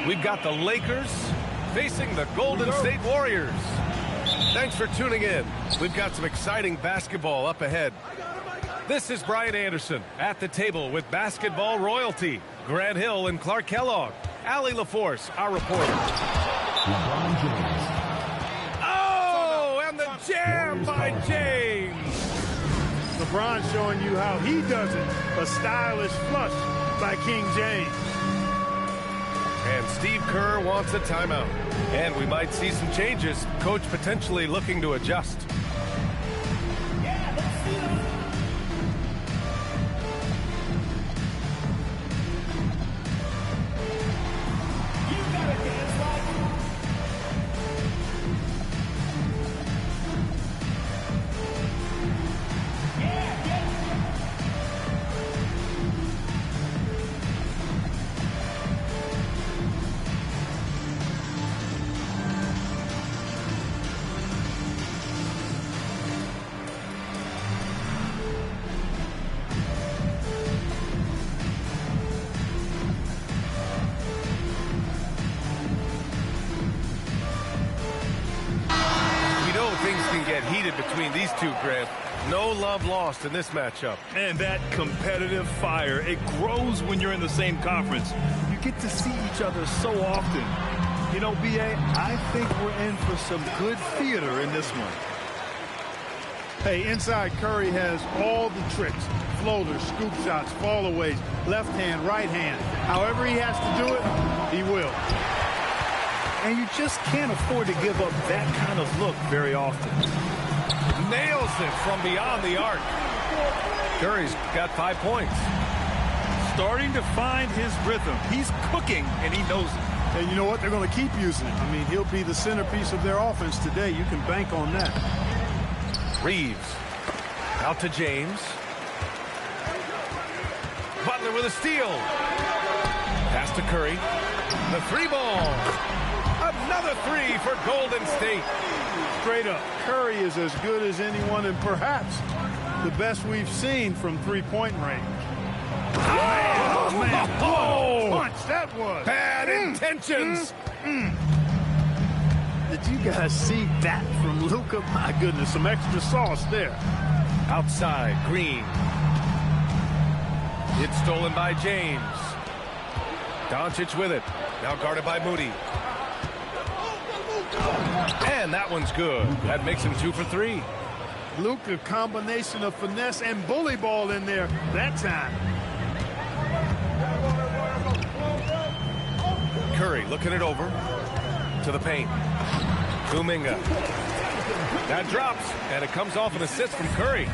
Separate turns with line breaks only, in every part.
We've got the Lakers facing the Golden State Warriors. Thanks for tuning in. We've got some exciting basketball up ahead. This is Brian Anderson at the table with basketball royalty. Grant Hill and Clark Kellogg. Allie LaForce, our reporter. Oh, and the jam by James.
LeBron showing you how he does it. A stylish flush by King James.
And Steve Kerr wants a timeout. And we might see some changes. Coach potentially looking to adjust. Between these two, Grant. No love lost in this matchup.
And that competitive fire, it grows when you're in the same conference. You get to see each other so often. You know, B.A., I think we're in for some good theater in this one.
Hey, inside Curry has all the tricks. Floaters, scoop shots, fallaways, left hand, right hand. However he has to do it, he will.
And you just can't afford to give up that kind of look very often.
Nails it from beyond the arc. Curry's got 5 points.
Starting to find his rhythm. He's cooking, and he knows it.
And you know what? They're going to keep using it. I mean, he'll be the centerpiece of their offense today. You can bank on that.
Reeves. Out to James. Butler with a steal. Pass to Curry. The three ball. Another three for Golden State.
Straight up, Curry is as good as anyone and perhaps the best we've seen from three-point range.
Oh,
man. Whoa. Punch, that was.
Bad intentions.
Did you guys see that from Luka? My goodness, some extra sauce there.
Outside, Green. It's stolen by James. Doncic with it. Now guarded by Moody. And that one's good. That makes him 2 for 3.
Luka, combination of finesse and bully ball in there that time.
Curry looking it over to the paint. Kuminga. That drops, and it comes off an assist from Curry.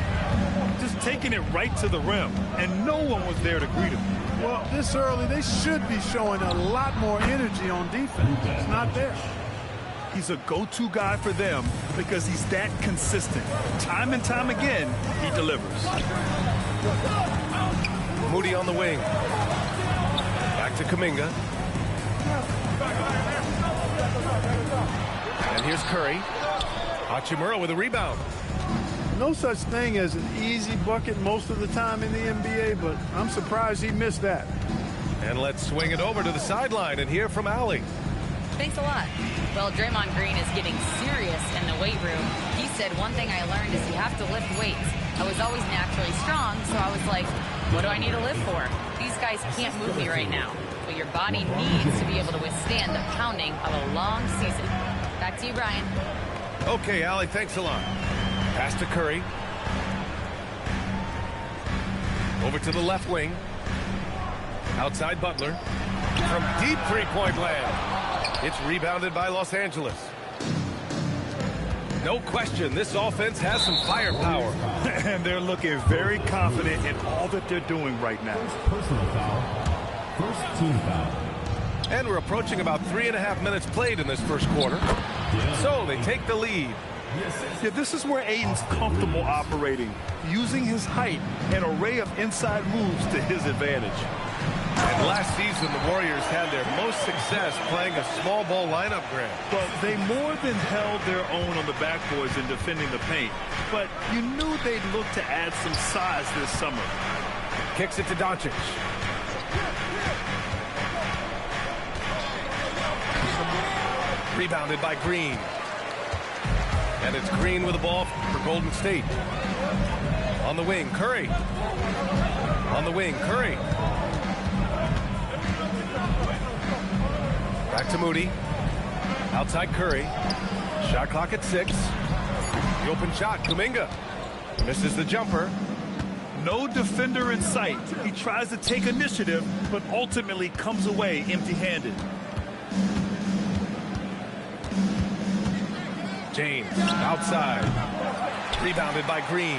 Just taking it right to the rim, and no one was there to greet him.
Well, this early, they should be showing a lot more energy on defense. It's not there.
He's a go-to guy for them because he's that consistent. Time and time again, he delivers.
Moody on the wing. Back to Kuminga. And here's Curry. Hachimura with a rebound.
No such thing as an easy bucket most of the time in the NBA, but I'm surprised he missed that.
And let's swing it over to the sideline and hear from Allie.
Thanks a lot. Well, Draymond Green is getting serious in the weight room. He said one thing I learned is you have to lift weights. I was always naturally strong, so I was like, what do I need to lift for? These guys can't move me right now. But your body needs to be able to withstand the pounding of a long season. Back to you, Brian.
Okay, Allie, thanks a lot. Pass to Curry. Over to the left wing. Outside Butler. From deep three-point land. It's rebounded by Los Angeles. No question, this offense has some firepower.
And they're looking very confident in all that they're doing right now.
Personal foul. First team foul.
And we're approaching about 3.5 minutes played in this first quarter. So they take the lead.
Yeah, this is where Aiden's comfortable operating, using his height and array of inside moves to his advantage.
And last season, the Warriors had their most success playing a small ball lineup, Grant.
Well, they more than held their own on the backboards in defending the paint. But you knew they'd look to add some size this summer.
Kicks it to Doncic. Rebounded by Green. And it's Green with the ball for Golden State. On the wing, Curry. On the wing, Curry. Back to Moody. Outside Curry. Shot clock at 6. The open shot, Kuminga. Misses the jumper.
No defender in sight. He tries to take initiative, but ultimately comes away empty-handed.
James, outside. Rebounded by Green.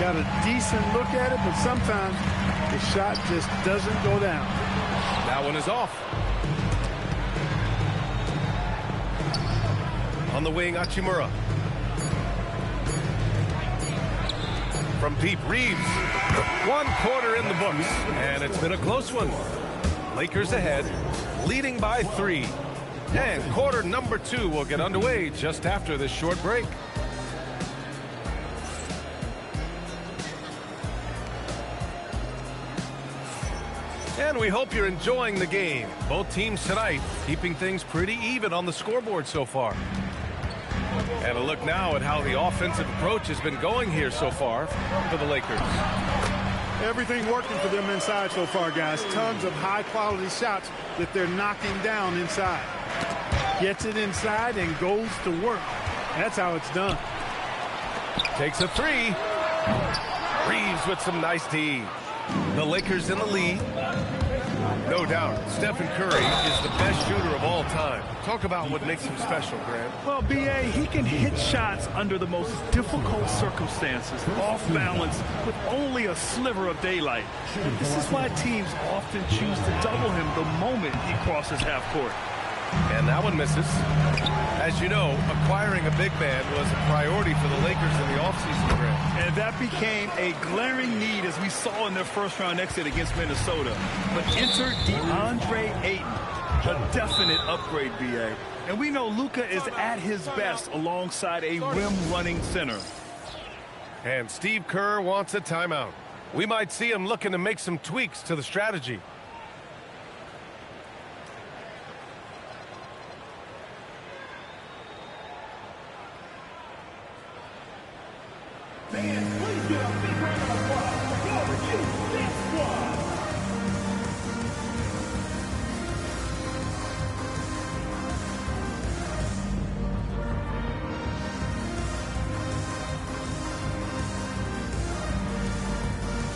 Got a decent look at it, but sometimes the shot just doesn't go down.
That one is off. On the wing, Hachimura. From deep, Reeves. 1 quarter in the books, and it's been a close one. Lakers ahead, leading by 3. And quarter number 2 will get underway just after this short break. And we hope you're enjoying the game. Both teams tonight keeping things pretty even on the scoreboard so far. And a look now at how the offensive approach has been going here so far for the Lakers.
Everything working for them inside so far, guys. Tons of high-quality shots that they're knocking down inside. Gets it inside and goes to work. That's how it's done.
Takes a 3. Reeves with some nice D. The Lakers in the lead. No doubt, Stephen Curry is the best shooter of all time. Talk about what makes him special, Grant.
Well, B.A., he can hit shots under the most difficult circumstances, off balance, with only a sliver of daylight. This is why teams often choose to double him the moment he crosses half court.
And that one misses. As you know, acquiring a big man was a priority for the Lakers in the offseason, Grant.
And that became a glaring need, as we saw in their first-round exit against Minnesota. But enter DeAndre Ayton, a definite upgrade, B.A. And we know Luka is at his best alongside a rim-running center.
And Steve Kerr wants a timeout. We might see him looking to make some tweaks to the strategy.
Fans, please give a big round of applause for your review. This squad.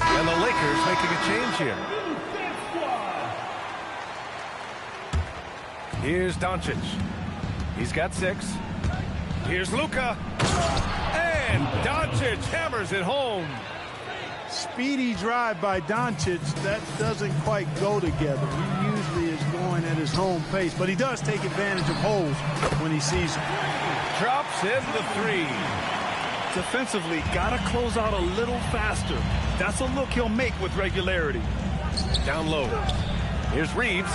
And the Lakers making a change here. Here's Doncic. He's got 6. Here's Luka. And Doncic hammers it home.
Speedy drive by Doncic. That doesn't quite go together. He usually is going at his home pace, but he does take advantage of holes when he sees them.
Drops in the 3.
Defensively, got to close out a little faster. That's a look he'll make with regularity.
Down low. Here's Reeves.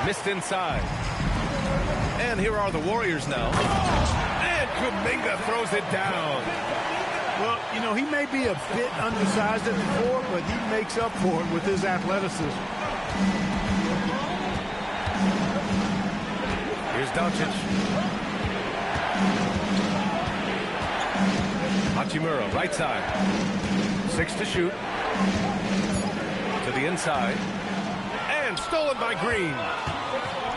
Missed inside. And here are the Warriors now. And Kuminga throws it down.
Well, you know, he may be a bit undersized at the 4, but he makes up for it with his athleticism.
Here's Doncic. Hachimura, right side. 6 to shoot. To the inside. And stolen by Green.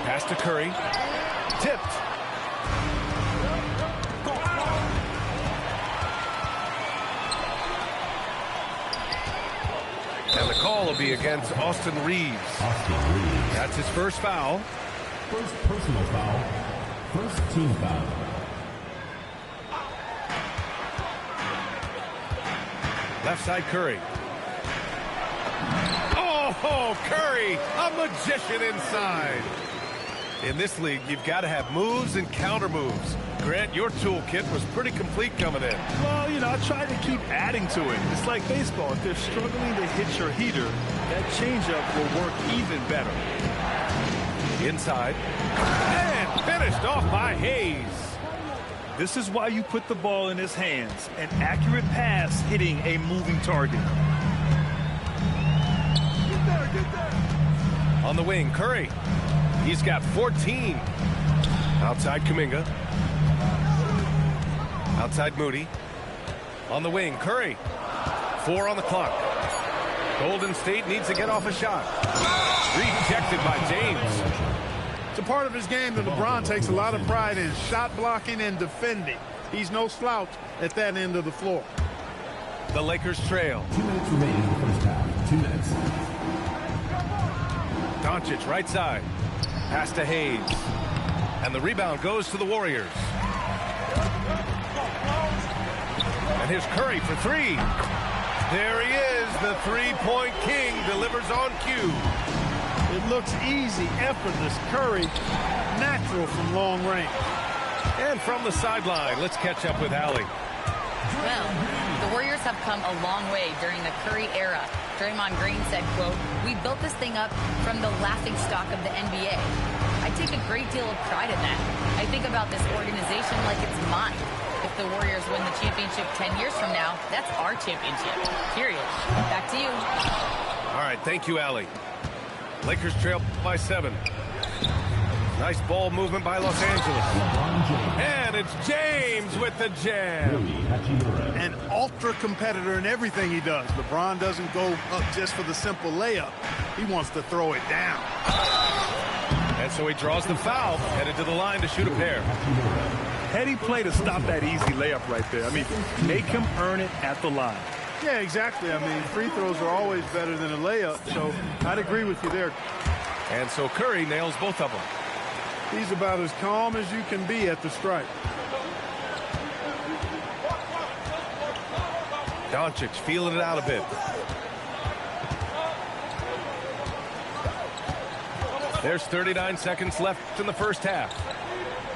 Pass to Curry. Tipped. And the call will be against Austin Reeves. That's his first foul.
First personal foul. First team foul.
Left side Curry. Oh, Curry, a magician inside. In this league, you've got to have moves and counter moves. Grant, your toolkit was pretty complete coming in.
Well, you know, I tried to keep adding to it. It's like baseball. If they're struggling to hit your heater, that changeup will work even better.
Inside. And finished off by Hayes.
This is why you put the ball in his hands. An accurate pass hitting a moving target.
On the wing, Curry. He's got 14. Outside Kuminga. Outside Moody. On the wing, Curry. 4 on the clock. Golden State needs to get off a shot. Rejected by James.
It's a part of his game that LeBron takes a lot of pride in, shot blocking and defending. He's no slouch at that end of the floor.
The Lakers trail.
2 minutes remaining in the first half. 2 minutes.
Doncic right side. Pass to Hayes. And the rebound goes to the Warriors. And here's Curry for 3. There he is. The three-point king delivers on cue.
It looks easy, effortless. Curry, natural from long range.
And from the sideline, let's catch up with Allie.
Well, the Warriors have come a long way during the Curry era. Draymond Green said, quote, "We built this thing up from the laughingstock of the NBA. I take a great deal of pride in that. I think about this organization like it's mine. If the Warriors win the championship 10 years from now, that's our championship. Period." Back to you.
All right, thank you, Allie. Lakers trail by 7. Nice ball movement by Los Angeles. And it's James with the jam.
An ultra competitor in everything he does. LeBron doesn't go up just for the simple layup. He wants to throw it down.
And so he draws the foul, headed to the line to shoot a pair.
Heady play to stop that easy layup right there. I mean, make him earn it at the line.
Yeah, exactly. I mean, free throws are always better than a layup, so I'd agree with you there.
And so Curry nails both of them.
He's about as calm as you can be at the stripe.
Doncic feeling it out a bit. There's 39 seconds left in the first half.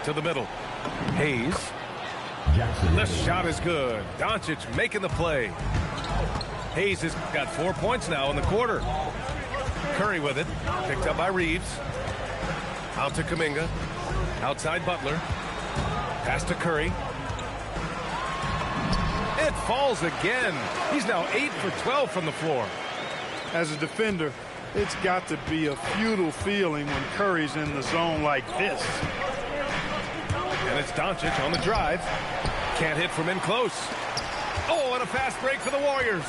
To the middle. Hayes. This shot is good. Doncic making the play. Hayes has got 4 points now in the quarter. Curry with it. Picked up by Reeves. Out to Kuminga. Outside Butler. Pass to Curry. It falls again. He's now 8 for 12 from the floor.
As a defender, it's got to be a futile feeling when Curry's in the zone like this.
And it's Doncic on the drive. Can't hit from in close. Oh, and a fast break for the Warriors.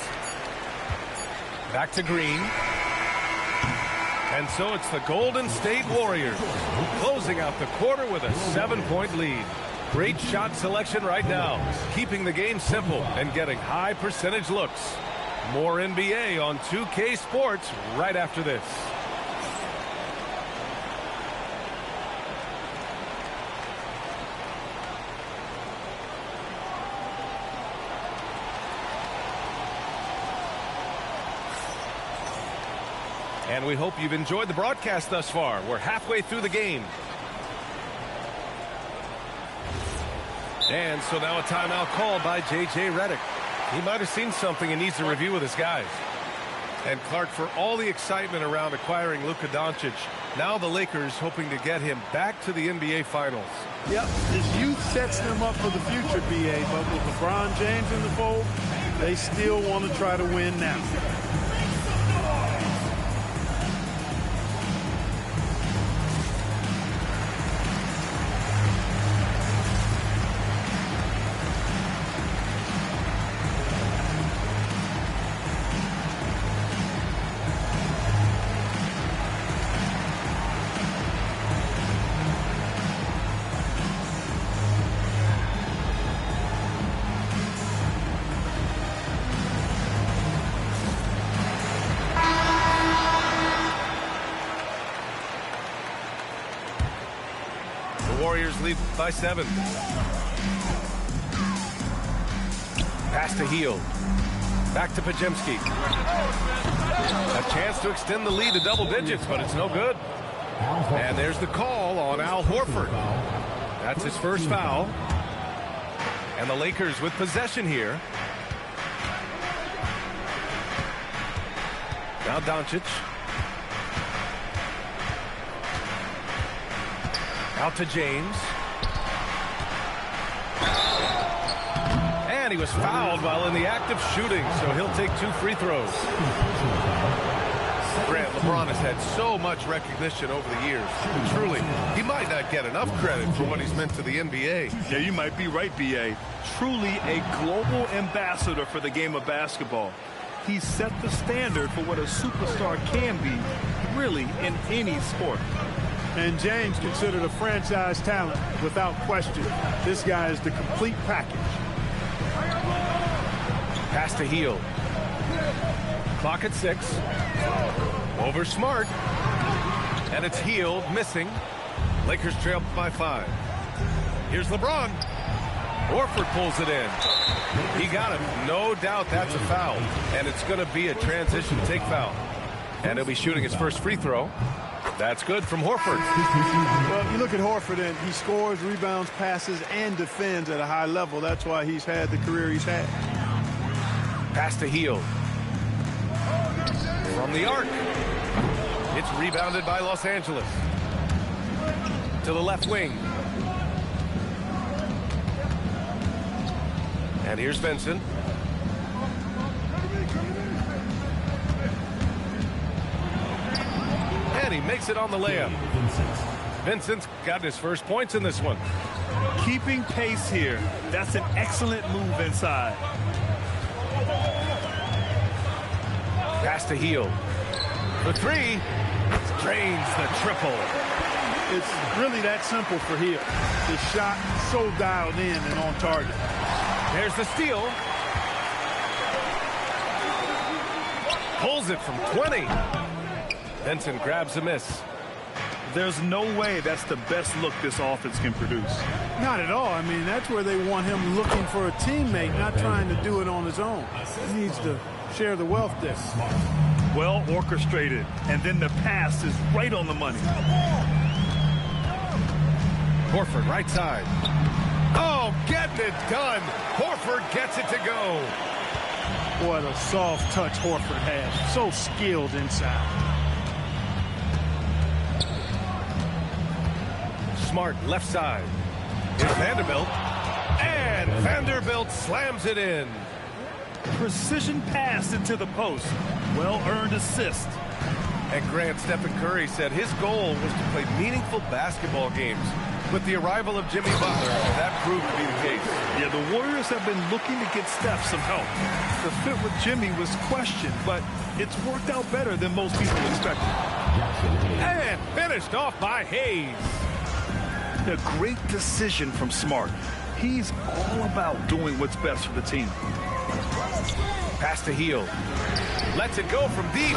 Back to Green. And so it's the Golden State Warriors closing out the quarter with a 7-point lead. Great shot selection right now, keeping the game simple and getting high percentage looks. More NBA on 2K Sports right after this. And we hope you've enjoyed the broadcast thus far. We're halfway through the game. And so now a timeout called by J.J. Redick. He might have seen something and needs to review with his guys. And Clark, for all the excitement around acquiring Luka Doncic, now the Lakers hoping to get him back to the NBA Finals.
Yep, his youth sets them up for the future, B.A., but with LeBron James in the fold, they still want to try to win now.
Warriors lead by 7. Pass to Hield. Back to Pajemski. A chance to extend the lead to double digits, but it's no good. And there's the call on Al Horford. That's his first foul. And the Lakers with possession here. Now Doncic. Out to James. And he was fouled while in the act of shooting, so he'll take 2 free throws. Grant, LeBron has had so much recognition over the years. And truly, he might not get enough credit for what he's meant to the NBA.
Yeah, you might be right, B.A. Truly a global ambassador for the game of basketball. He set the standard for what a superstar can be, really, in any sport.
And James considered a franchise talent without question. This guy is the complete package.
Pass to Hield. Clock at 6. Over Smart. And it's Hield missing. Lakers trail by 5. Here's LeBron. Horford pulls it in. He got it. No doubt that's a foul. And it's going to be a transition take foul. And he'll be shooting his first free throw. That's good from Horford.
Well, you look at Horford, and he scores, rebounds, passes, and defends at a high level. That's why he's had the career he's had.
Pass to Hield. From the arc. It's rebounded by Los Angeles. To the left wing. And here's Vincent. And he makes it on the layup. Vincent's got his first points in this one.
Keeping pace here. That's an excellent move inside.
Pass to Hield. The 3. Drains the triple.
It's really that simple for Hield. His shot so dialed in and on target.
There's the steal. Pulls it from 20. Vincent grabs a miss.
There's no way that's the best look this offense can produce.
Not at all. I mean, that's where they want him looking for a teammate, not trying to do it on his own. He needs to share the wealth there.
Well orchestrated, and then the pass is right on the money.
Horford, right side. Oh, getting it done. Horford gets it to go.
What a soft touch Horford has. So skilled inside.
Smart, left side. Here's Vanderbilt. And Vanderbilt slams it in.
Precision pass into the post. Well-earned assist.
And Grant, Stephen Curry said his goal was to play meaningful basketball games. With the arrival of Jimmy Butler, that proved to be the case.
Yeah, the Warriors have been looking to get Steph some help. The fit with Jimmy was questioned, but it's worked out better than most people expected.
And finished off by Hayes.
A great decision from Smart. He's all about doing what's best for the team.
Pass to Hield. Lets it go from deep.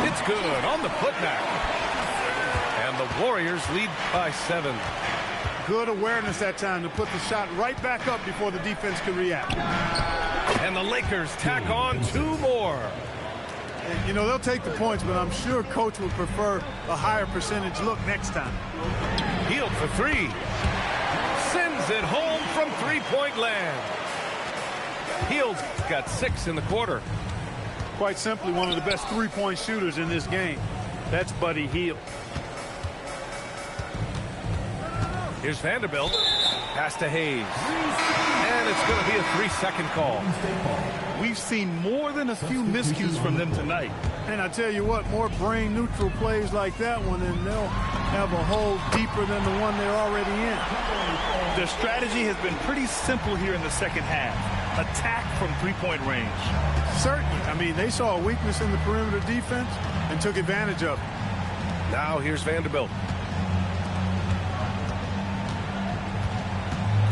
It's good on the putback. And the Warriors lead by 7.
Good awareness that time to put the shot right back up before the defense could react.
And the Lakers tack on 2 more.
And, you know, they'll take the points, but I'm sure coach would prefer a higher percentage look next time.
Hield for 3. Sends it home from three-point land. Hield's got 6 in the quarter.
Quite simply, one of the best three-point shooters in this game. That's Buddy Hield.
Here's Vanderbilt. Pass to Hayes. And it's going to be a 3-second call.
We've seen more than a few miscues from them tonight.
And I tell you what, more brain-neutral plays like that one, and they'll have a hole deeper than the one they're already in.
Their strategy has been pretty simple here in the second half. Attack from three-point range.
Certainly. I mean, they saw a weakness in the perimeter defense and took advantage of it.
Now here's Vanderbilt.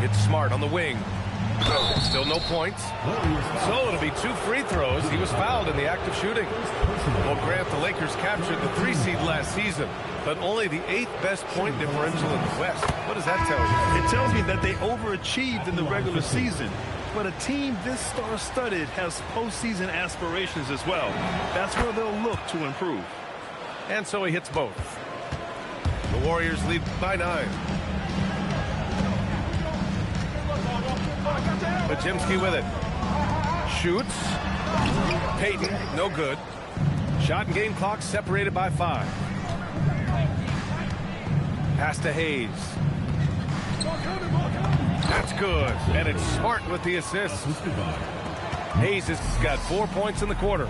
It's Smart on the wing. Still no points. So it'll be 2 free throws. He was fouled in the act of shooting. Well, Grant, the Lakers captured the 3 seed last season, but only the 8th best point differential in the West. What does that tell you?
It tells me that they overachieved in the regular season. But a team this star-studded has postseason aspirations as well. That's where they'll look to improve.
And so he hits both. The Warriors lead by 9. Bajimski with it. Shoots. Payton, no good. Shot and game clock separated by 5. Pass to Hayes. That's good. And it's Smart with the assist. Hayes has got 4 points in the quarter.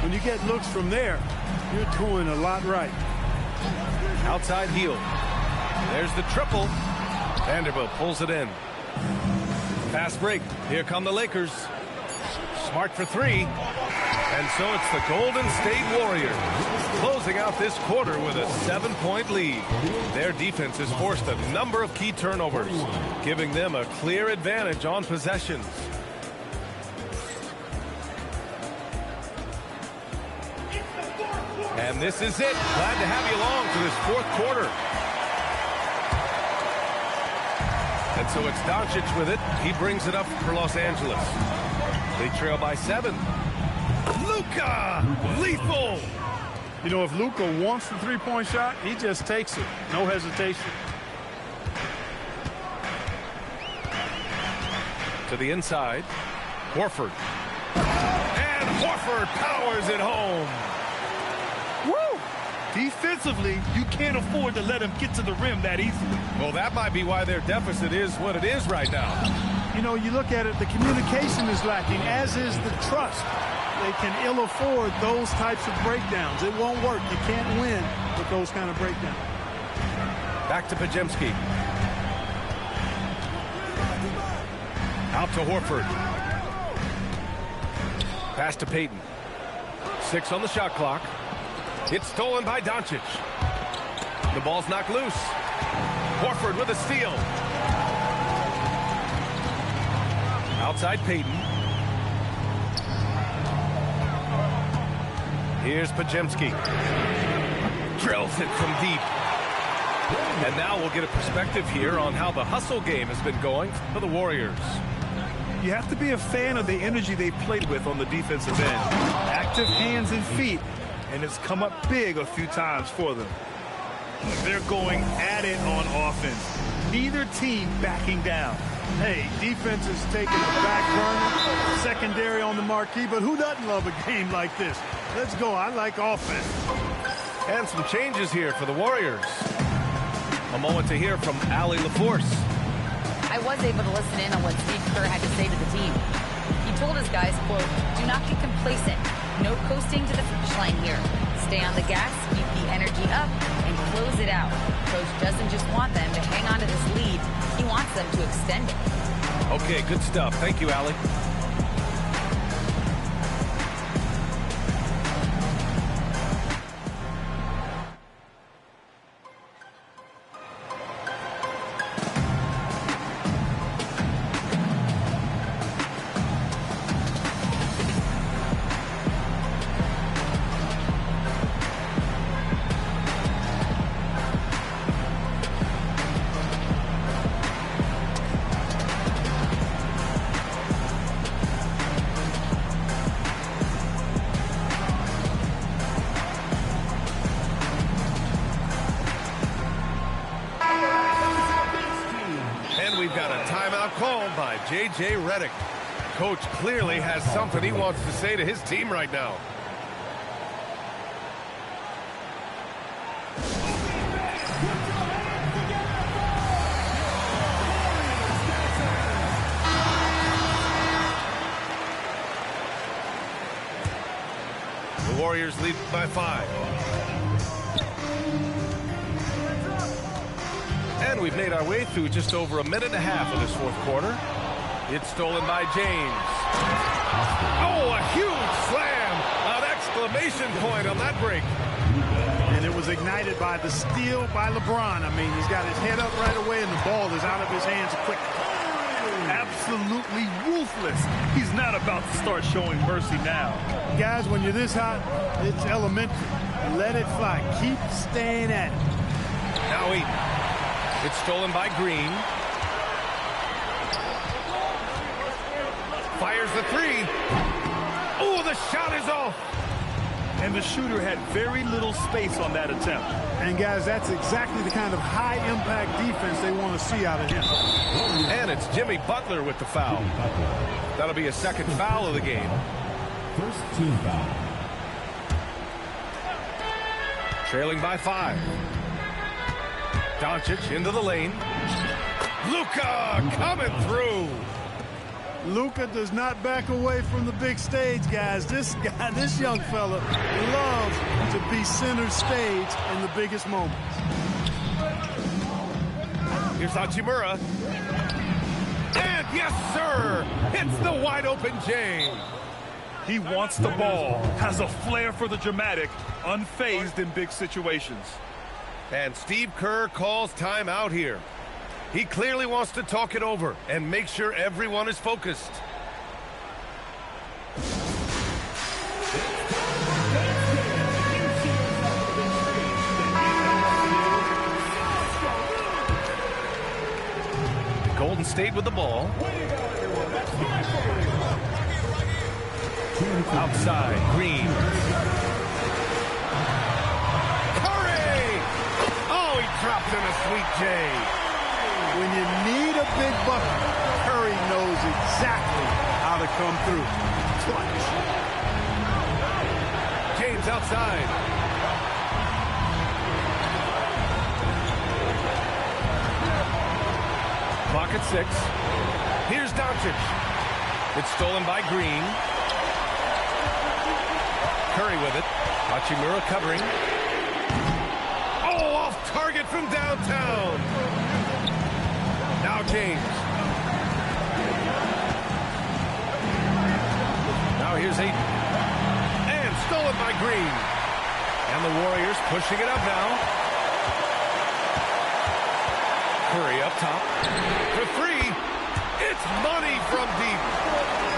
When you get looks from there, you're doing a lot right.
Outside heel. There's the triple. Vanderbilt pulls it in. Fast break. Here come the Lakers. Smart for three. And so it's the Golden State Warriors closing out this quarter with a 7-point lead. Their defense has forced a number of key turnovers, giving them a clear advantage on possessions. And this is it. Glad to have you along for this fourth quarter. And so it's Doncic with it. He brings it up for Los Angeles. They trail by 7. Luka! Lethal!
You know, if Luka wants the three-point shot, he just takes it. No hesitation.
To the inside. Horford. And Horford powers it home.
Woo! Defensively, you can't afford to let him get to the rim that easily.
Well, that might be why their deficit is what it is right now.
You know, you look at it, the communication is lacking, as is the trust. They can ill afford those types of breakdowns. It won't work. You can't win with those kind of breakdowns.
Back to Pajemski. Out to Horford. Pass to Payton. 6 on the shot clock. It's stolen by Doncic. The ball's knocked loose. Horford with a steal. Outside Payton. Here's Pajemski. Drills it from deep. And now we'll get a perspective here on how the hustle game has been going for the Warriors.
You have to be a fan of the energy they've played with on the defensive end. Active hands and feet, and it's come up big a few times for them. They're going at it on offense. Neither team backing down.
Hey, defense is taking the back burner, secondary on the marquee, but who doesn't love a game like this? Let's go. I like offense.
And some changes here for the Warriors. A moment to hear from Allie LaForce.
I was able to listen in on what Steve Kerr had to say to the team. He told his guys, quote, "Do not get complacent. No coasting to the finish line here. Stay on the gas, keep the energy up, and close it out." Coach doesn't just want them to hang on to this lead. He wants them to extend it.
Okay, good stuff. Thank you, Allie. We've got a timeout called by J.J. Redick. Coach clearly has something he wants to say to his team right now. The Warriors lead by 5. And we've made our way through just over a minute and a half of this fourth quarter. It's stolen by James. Oh, a huge slam! An exclamation point on that break.
And it was ignited by the steal by LeBron. I mean, he's got his head up right away, and the ball is out of his hands quick.
Absolutely ruthless. He's not about to start showing mercy now.
Guys, when you're this hot, it's elementary. Let it fly. Keep staying at it.
Now Eaton. It's stolen by Green. Fires the 3. Oh, the shot is off.
And the shooter had very little space on that attempt.
And, guys, that's exactly the kind of high-impact defense they want to see out of him.
And it's Jimmy Butler with the foul. That'll be a second foul of the game.
First team foul.
Trailing by 5. Doncic into the lane. Luka coming through.
Luka does not back away from the big stage, guys. This young fella loves to be center stage in the biggest moments.
Here's Hachimura. And yes, sir! Hits the wide open J.
He wants the ball, has a flair for the dramatic, unfazed in big situations.
And Steve Kerr calls timeout here. He clearly wants to talk it over and make sure everyone is focused. Golden State with the ball. Outside, Green. Curry! Oh, he dropped in a sweet J.
When you need a big bucket, Curry knows exactly how to come through. Clutch.
James outside. Clock at 6. Here's Doncic. It's stolen by Green. Curry with it. Hachimura covering. Oh, off target from downtown. Now James. Now here's Ayton. And stolen by Green. And the Warriors pushing it up now. Curry up top. For 3. It's money from deep.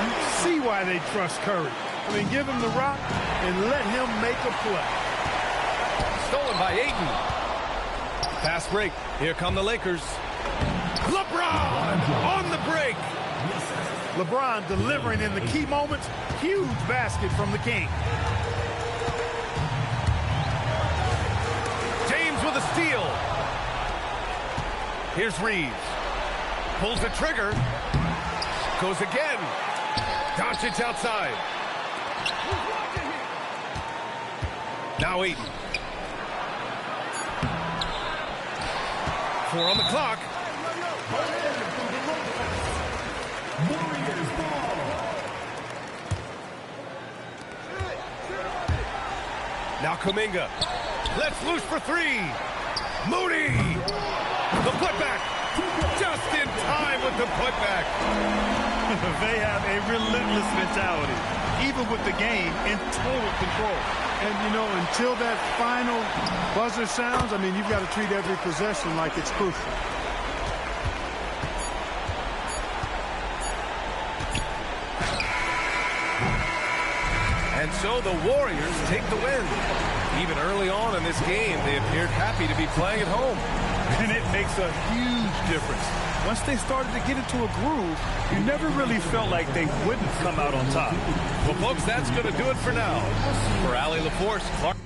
You see why they trust Curry. I mean, give him the rock and let him make a play.
Stolen by Ayton. Fast break. Here come the Lakers. LeBron on the break.
LeBron delivering in the key moments. Huge basket from the King.
James with a steal. Here's Reeves. Pulls the trigger. Goes again. Doncic outside. Now Ayton. 4 on the clock. Now Kuminga. Let's loose for 3. Moody. The putback. Just in time with the putback.
They have a relentless mentality, even with the game in total control.
And, you know, until that final buzzer sounds, I mean, you've got to treat every possession like it's crucial.
And so the Warriors take the win. Even early on in this game, they appeared happy to be playing at home.
And it makes a huge difference. Once they started to get into a groove, you never really felt like they wouldn't come out on top.
Well, folks, that's going to do it for now. For Allie LaForce, Clark.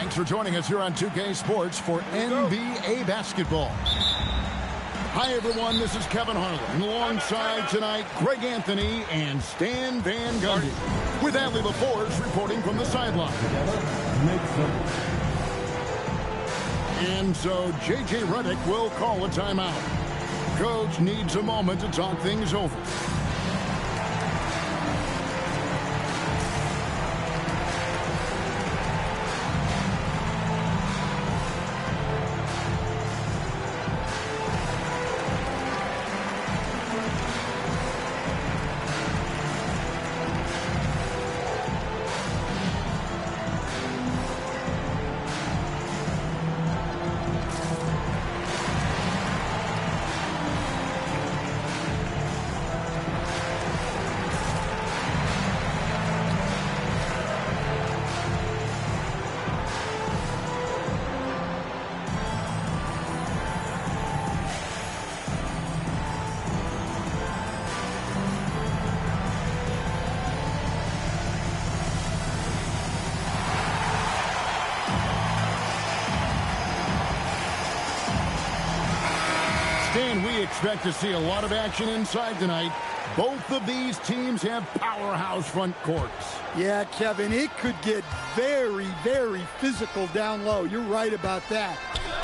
Thanks for joining us here on 2K Sports for NBA basketball. Hi, everyone. This is Kevin Harlan. Alongside tonight, Greg Anthony and Stan Van Gundy. With Allie LaForce reporting from the sideline. And so J.J. Redick will call a timeout. Coach needs a moment to talk things over. We expect to see a lot of action inside tonight. Both of these teams have powerhouse front courts.
Yeah, Kevin, it could get very, very physical down low. You're right about that.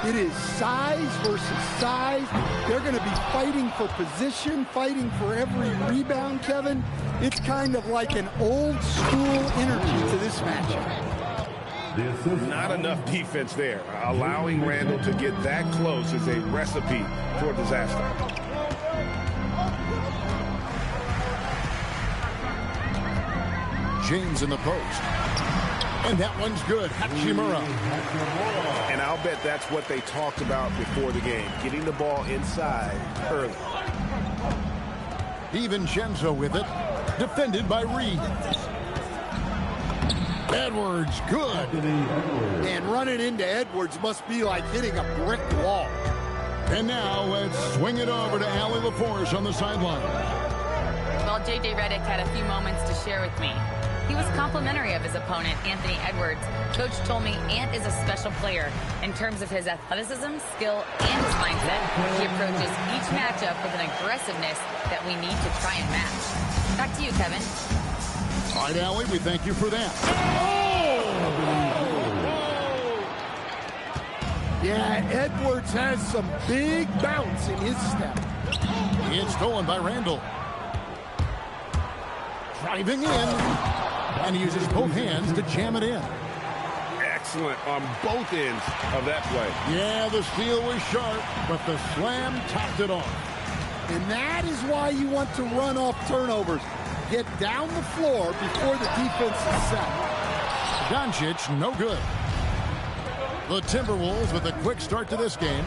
It is size versus size. They're going to be fighting for position, fighting for every rebound, Kevin. It's kind of like an old school energy to this matchup.
Not enough defense there. Allowing Randall to get that close is a recipe for disaster.
James in the post. And that one's good. Hachimura.
And I'll bet that's what they talked about before the game. Getting the ball inside early.
DiVincenzo with it. Defended by Reed. Edwards, good.
And running into Edwards must be like hitting a brick wall.
And now let's swing it over to Allie LaForce on the sideline.
Well, J.J. Redick had a few moments to share with me. He was complimentary of his opponent, Anthony Edwards. Coach told me Ant is a special player in terms of his athleticism, skill, and his mindset. He approaches each matchup with an aggressiveness that we need to try and match. Back to you, Kevin.
All right, Allie, we thank you for that.
Yeah, Edwards has some big bounce in his step.
It's stolen by Randall. Driving in. And he uses both hands to jam it in.
Excellent on both ends of that play.
Yeah, the steal was sharp, but the slam topped it off.
And that is why you want to run off turnovers. Get down the floor before the defense is set.
Doncic, no good. The Timberwolves with a quick start to this game.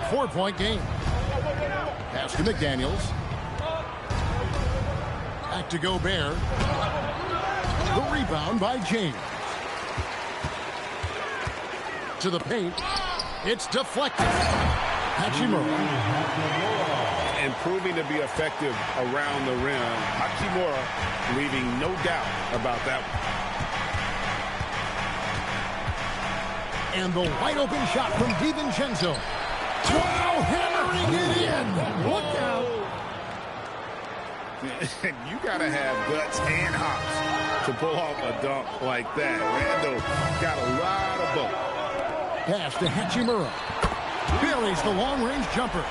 4-point game. Pass to McDaniels. Back to Gobert. The rebound by James. To the paint. It's deflected. Hachimura.
And proving to be effective around the rim. Hachimura leaving no doubt about that one.
And the wide open shot from DiVincenzo. Wow, hammering it in. Look out.
You got to have guts and hops to pull off a dunk like that. Randall got a lot of both.
Pass to Hachimura. Buries the long-range jumper.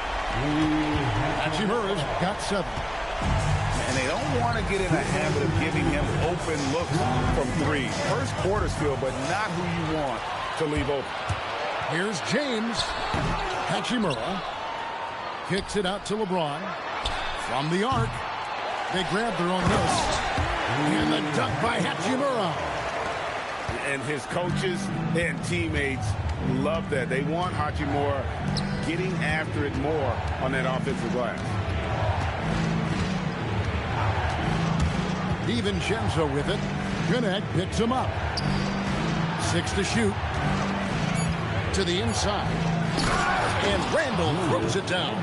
Hachimura's got 7.
And they don't want to get in the habit of giving him open looks from 3. First quarter still, but not who you want to leave open.
Here's James. Hachimura kicks it out to LeBron. From the arc. They grab their own miss. And the dunk by Hachimura.
And his coaches and teammates love that. They want Hachimura getting after it more on that offensive glass.
DiVincenzo with it. Gannett picks him up. 6 to shoot. To the inside. And Randall throws it down.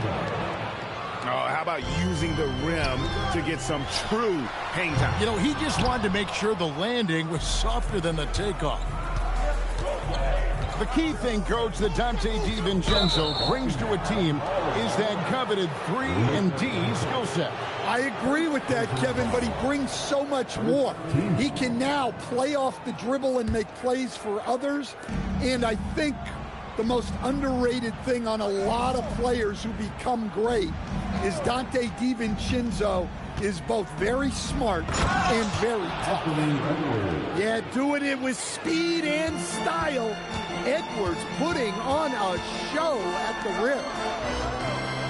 Oh, how about using the rim to get some true hang time?
You know, he just wanted to make sure the landing was softer than the takeoff. The key thing, Coach, that Dante DiVincenzo brings to a team is that coveted 3-and-D skill set.
I agree with that, Kevin, but he brings so much more. He can now play off the dribble and make plays for others. And I think the most underrated thing on a lot of players who become great is Dante DiVincenzo is both very smart and very tough. Yeah, doing it with speed and style. Edwards putting on a show at the rim.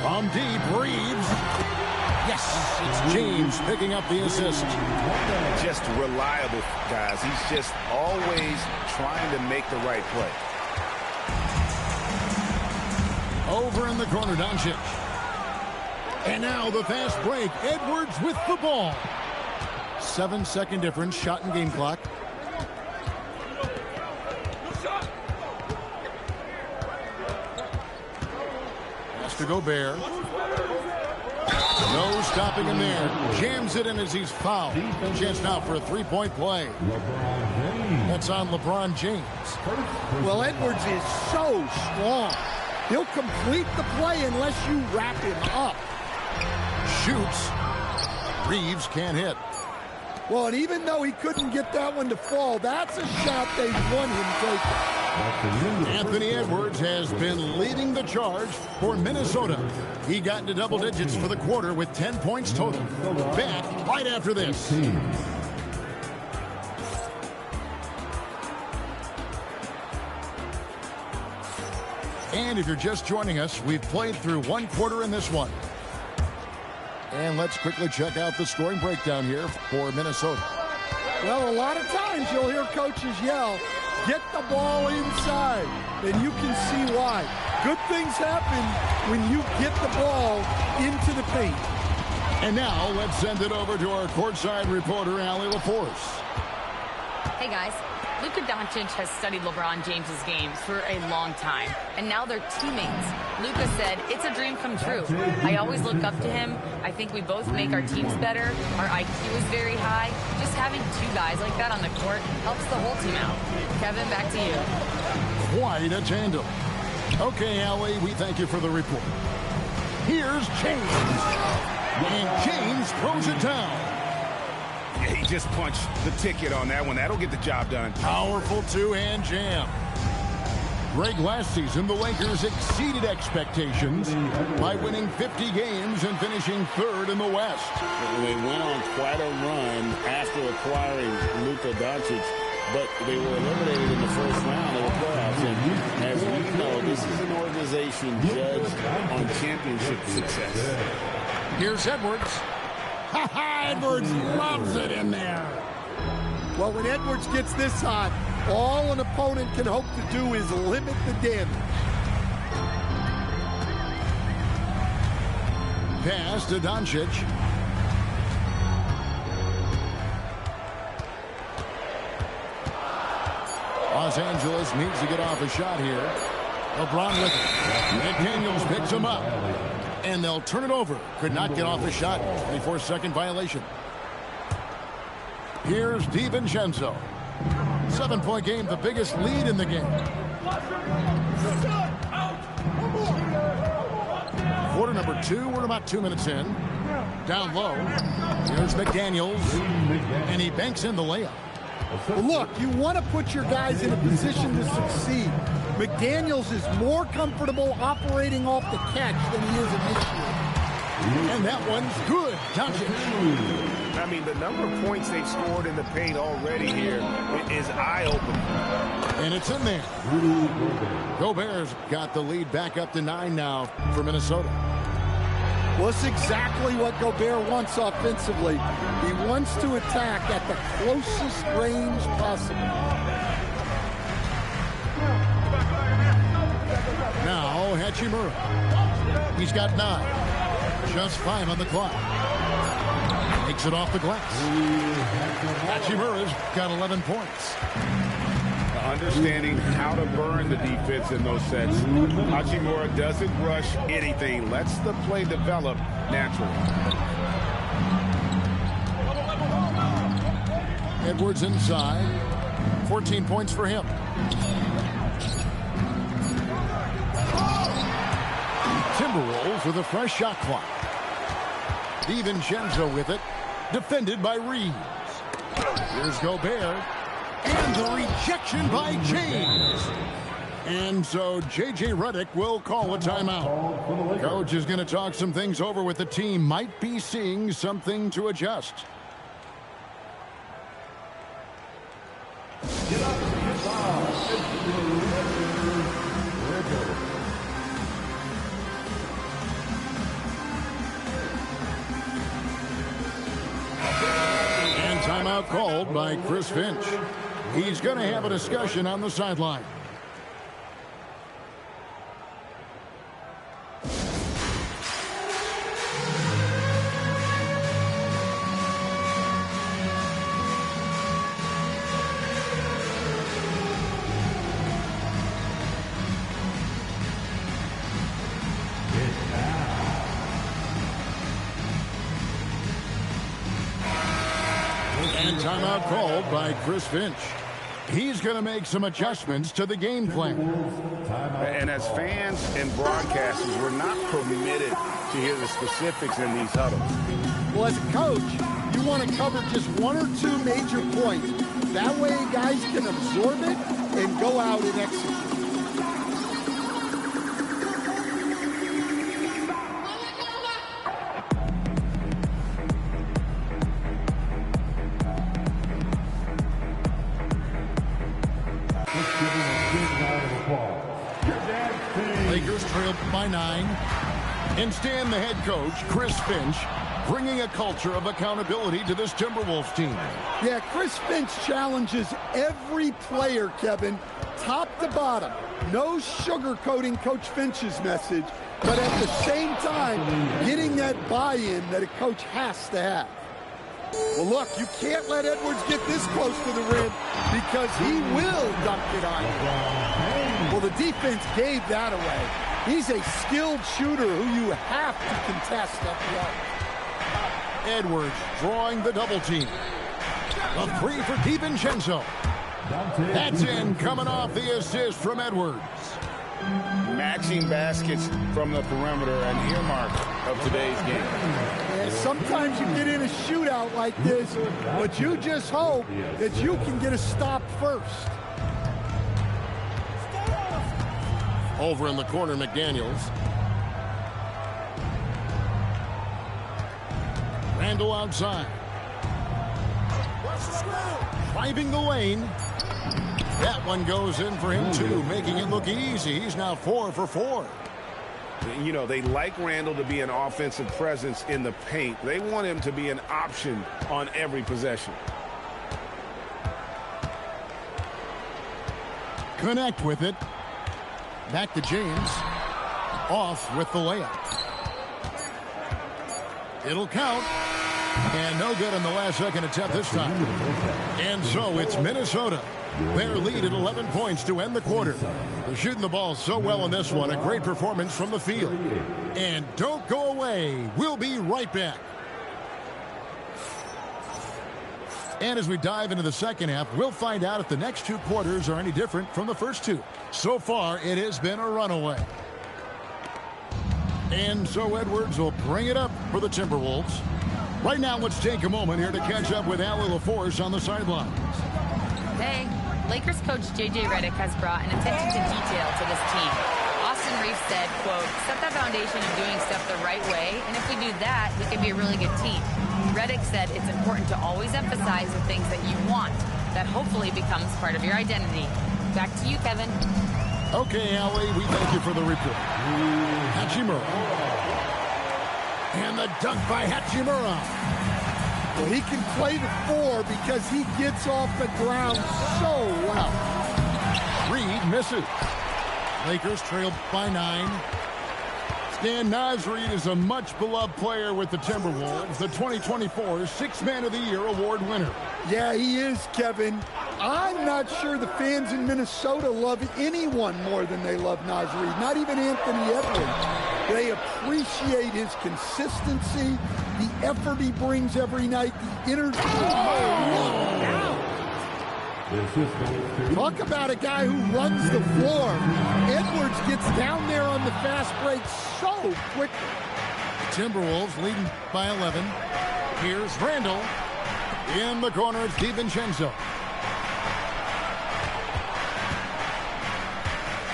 From deep, Reeves. Yes, it's James picking up the assist.
Just reliable, guys. He's just always trying to make the right play.
Over in the corner, Doncic. And now the fast break. Edwards with the ball. 7-second difference, shot and game clock. Has to Gobert. No stopping him there. Jams it in as he's fouled. Chance now for a three-point play. That's on LeBron James.
Well, Edwards is so strong. He'll complete the play unless you wrap him up.
Shoots. Reeves can't hit.
Well, and even though he couldn't get that one to fall, that's a shot they want him taking.
Anthony Edwards has been leading the charge for Minnesota. He got into double digits for the quarter with 10 points total. Back right after this. And if you're just joining us, we've played through one quarter in this one. And let's quickly check out the scoring breakdown here for Minnesota.
Well, a lot of times you'll hear coaches yell, get the ball inside, and you can see why. Good things happen when you get the ball into the paint.
And now let's send it over to our courtside reporter, Allie LaForce.
Hey, guys. Luka Doncic has studied LeBron James's games for a long time, and now they're teammates. Luka said, it's a dream come true. I always look up to him. I think we both make our teams better. Our IQ is very high. Just having two guys like that on the court helps the whole team out. Kevin, back to you.
Quite a tandem. Okay, Allie, we thank you for the report. Here's James. And James throws it down.
Yeah, he just punched the ticket on that one. That'll get the job done.
Powerful two-hand jam. Greg, last season, the Lakers exceeded expectations by winning 50 games and finishing third in the West.
They went on quite a run after acquiring Luka Doncic, but they were eliminated in the first round of the playoffs. And as we know, this is an organization judged on championship success.
Here's Edwards. Edwards loves it in there.
Well, when Edwards gets this hot, all an opponent can hope to do is limit the damage.
Pass to Doncic. Los Angeles needs to get off a shot here. LeBron with it. McDaniels picks him up. And they'll turn it over. Could not get off a shot. 24-second violation. Here's DiVincenzo. 7-point game, the biggest lead in the game. Quarter number 2, we're about 2 minutes in. Down low. Here's McDaniels. And he banks in the layup.
Well, look, you want to put your guys in a position to succeed. McDaniels is more comfortable operating off the catch than he is initiating.
And that one's good. Doncic.
I mean, the number of points they've scored in the paint already here is eye-opening.
And it's in there. Gobert's got the lead back up to 9 now for Minnesota.
Well, it's exactly what Gobert wants offensively. He wants to attack at the closest range possible.
Now, Hachimura. He's got 9. Just 5 on the clock. Takes it off the glass. Hachimura's got 11 points.
Understanding how to burn the defense in those sets. Hachimura doesn't rush anything. Lets the play develop naturally.
Edwards inside. 14 points for him. Timberwolves with a fresh shot clock. DiVincenzo with it. Defended by Reeves. Here's Gobert. And the rejection by James. And so J.J. Redick will call a timeout. Coach is going to talk some things over with the team. Might be seeing something to adjust. And timeout called by Chris Finch. He's going to have a discussion on the sideline. And timeout called by Chris Finch. He's going to make some adjustments to the game plan.
And as fans and broadcasters, we're not permitted to hear the specifics in these huddles.
Well, as a coach, you want to cover just one or two major points. That way guys can absorb it and go out and execute.
Lakers trail by 9. Instead, the head coach, Chris Finch, bringing a culture of accountability to this Timberwolves team.
Yeah, Chris Finch challenges every player, Kevin, top to bottom. No sugarcoating Coach Finch's message, but at the same time, getting that buy-in that a coach has to have. Well, look, you can't let Edwards get this close to the rim because he will dunk it on you. Well, the defense gave that away. He's a skilled shooter who you have to contest up low.
Edwards drawing the double team. A three for DiVincenzo. That's in, coming off the assist from Edwards.
Matching baskets from the perimeter, an earmark of today's game.
And sometimes you get in a shootout like this, but you just hope that you can get a stop first.
Over in the corner, McDaniels. Randall outside. Driving the lane. That one goes in for him, too, making it look easy. He's now 4 for 4.
You know, they like Randall to be an offensive presence in the paint. They want him to be an option on every possession.
Connect with it. Back to James. Off with the layup. It'll count. And no good on the last second attempt this time. And so it's Minnesota. Their lead at 11 points to end the quarter. They're shooting the ball so well in this one. A great performance from the field. And don't go away. We'll be right back. And as we dive into the second half, we'll find out if the next two quarters are any different from the first two. So far, it has been a runaway. And so Edwards will bring it up for the Timberwolves. Right now, let's take a moment here to catch up with Allie LaForce on the sidelines.
Hey, Lakers coach J.J. Redick has brought an attention to detail to this team. Austin Reeves said, quote, set that foundation of doing stuff the right way, and if we do that, we can be a really good team. Redick said it's important to always emphasize the things that you want. That hopefully becomes part of your identity. Back to you, Kevin.
Okay, Allie, we thank you for the report. Hachimura. And the dunk by Hachimura.
Well, he can play the 4 because he gets off the ground so well.
Reed misses. Lakers trail by 9. Stan Nasreed is a much-beloved player with the Timberwolves, the 2024 Sixth Man of the Year award winner.
Yeah, he is, Kevin. I'm not sure the fans in Minnesota love anyone more than they love Nasreed, not even Anthony Edwards. They appreciate his consistency, the effort he brings every night, the energy. Talk about a guy who runs the floor. Edwards gets down there on the fast break so quickly.
Timberwolves leading by 11. Here's Randall. In the corner, it's DiVincenzo.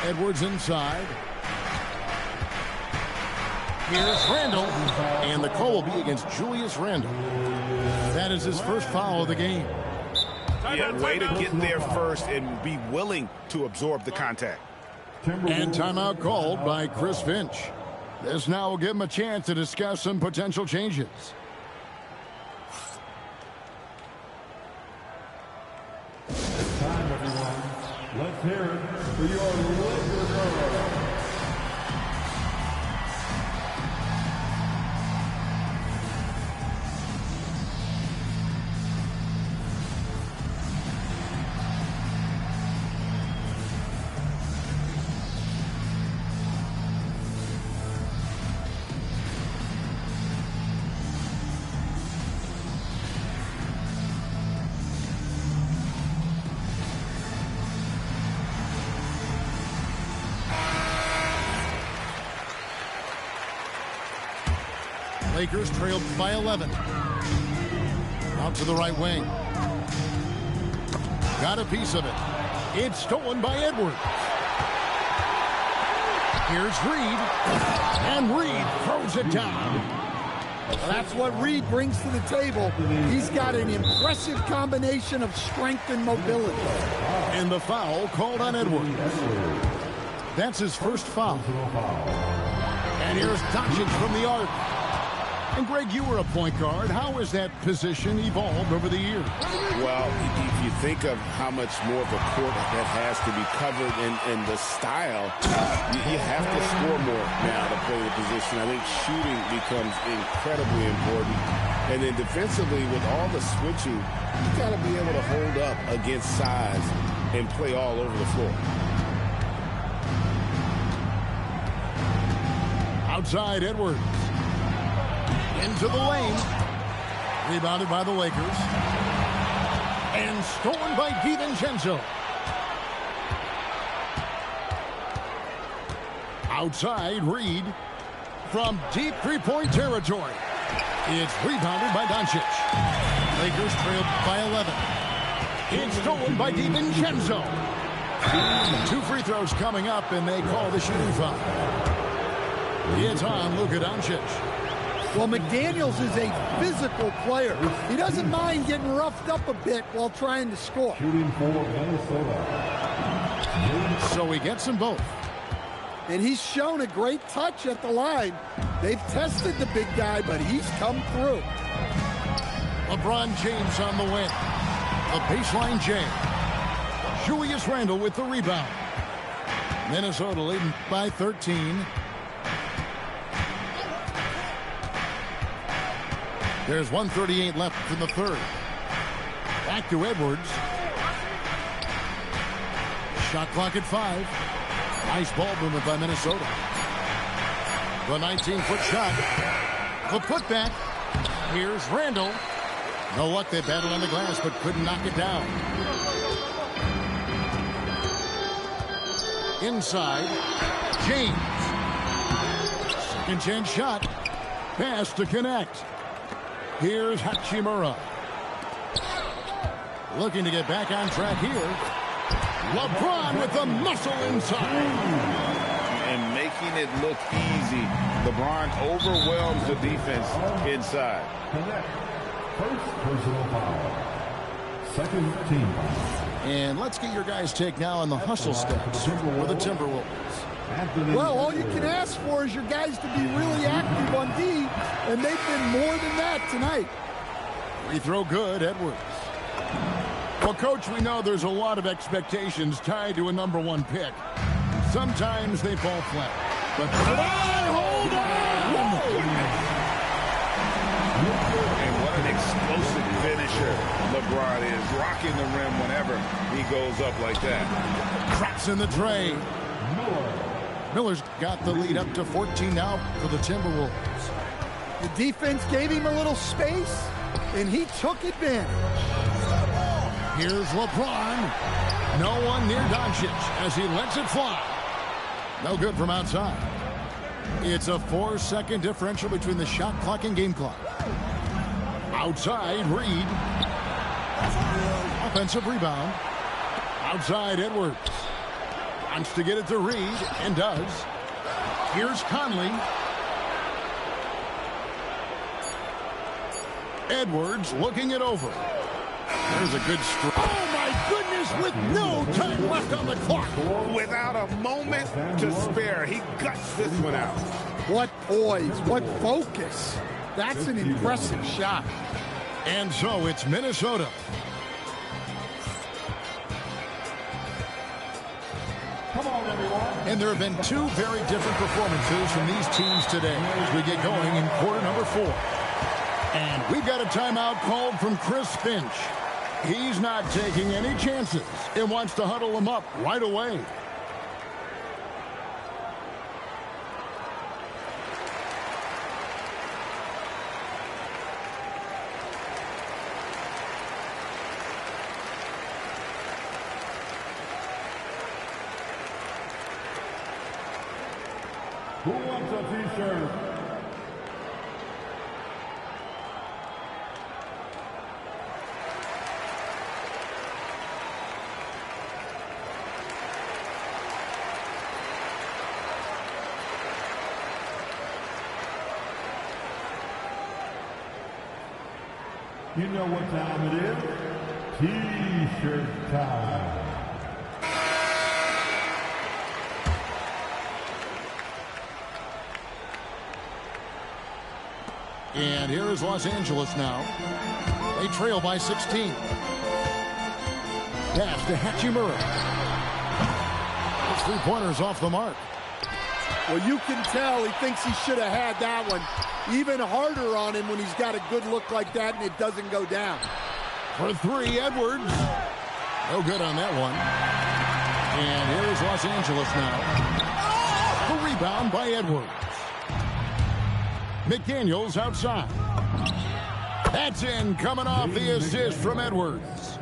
Edwards inside. Here's Randall. And the call will be against Julius Randall. That is his first foul of the game.
Yeah, way to get there first and be willing to absorb the contact.
And timeout called by Chris Finch. This now will give him a chance to discuss some potential changes.
It's time, everyone. Let's hear it for your Lakers.
Lakers trailed by 11. Out to the right wing. Got a piece of it. It's stolen by Edwards. Here's Reed. And Reed throws it down.
That's what Reed brings to the table. He's got an impressive combination of strength and mobility.
And the foul called on Edwards. That's his first foul. And here's Doncic from the arc. And Greg, you were a point guard. How has that position evolved over the years?
Well, if you think of how much more of a court that has to be covered and the style, you have to score more now to play the position. I think shooting becomes incredibly important. And then defensively, with all the switching, you got to be able to hold up against size and play all over the floor.
Outside Edwards. Into the lane. Rebounded by the Lakers. And stolen by DiVincenzo. Outside Reed. From deep three-point territory. It's rebounded by Doncic. Lakers trailed by 11. It's stolen by DiVincenzo. 2 free throws coming up, and they call the shooting foul. It's on Luka Doncic.
Well, McDaniels is a physical player. He doesn't mind getting roughed up a bit while trying to score.
Shooting for Minnesota.
So he gets them both.
And he's shown a great touch at the line. They've tested the big guy, but he's come through.
LeBron James on the win. A baseline J. Julius Randle with the rebound. Minnesota leading by 13. There's 1:38 left in the third. Back to Edwards. Shot clock at 5. Nice ball movement by Minnesota. The 19-foot shot. The putback. Here's Randall. No luck. They battled on the glass but couldn't knock it down. Inside. James. Second chance shot. Pass to connect. Here's Hachimura. Looking to get back on track here. LeBron with the muscle inside.
And making it look easy. LeBron overwhelms the defense inside.
Connect. First personal foul. Second team foul.
And let's get your guys' take now on the hustle steps for the Timberwolves.
Well, all you can ask for is your guys to be really active on D, and they've been more than that tonight.
Free throw good, Edwards. Well, Coach, we know there's a lot of expectations tied to a #1 pick. Sometimes they fall flat. But hold on!
And what an explosive finisher LeBron is, rocking the rim whenever he goes up like that.
Traps in the tray. Miller's got the lead up to 14 now for the Timberwolves.
The defense gave him a little space, and he took advantage.
Here's LeBron. No one near Doncic as he lets it fly. No good from outside. It's a 4-second differential between the shot clock and game clock. Outside, Reed. Offensive rebound. Outside, Edwards. Wants to get it to Reed, and does. Here's Conley. Edwards looking it over. There's a good strike. Oh, my goodness, with no time left on the clock.
Without a moment to spare, he guts this one out.
What poise, what focus. That's an impressive shot.
And so it's Minnesota.
Come on, everyone.
And there have been two very different performances from these teams today as we get going in quarter number 4. And we've got a timeout called from Chris Finch. He's not taking any chances and wants to huddle them up right away.
Who wants a t-shirt? You know what time it is? T-shirt time.
And here is Los Angeles now. They trail by 16. Pass to Hachimura. His three-pointers off the mark.
Well, you can tell he thinks he should have had that one. Even harder on him when he's got a good look like that and it doesn't go down.
For 3, Edwards. No good on that one. And here's Los Angeles now. The rebound by Edwards. McDaniels outside. That's in, coming off the assist from Edwards.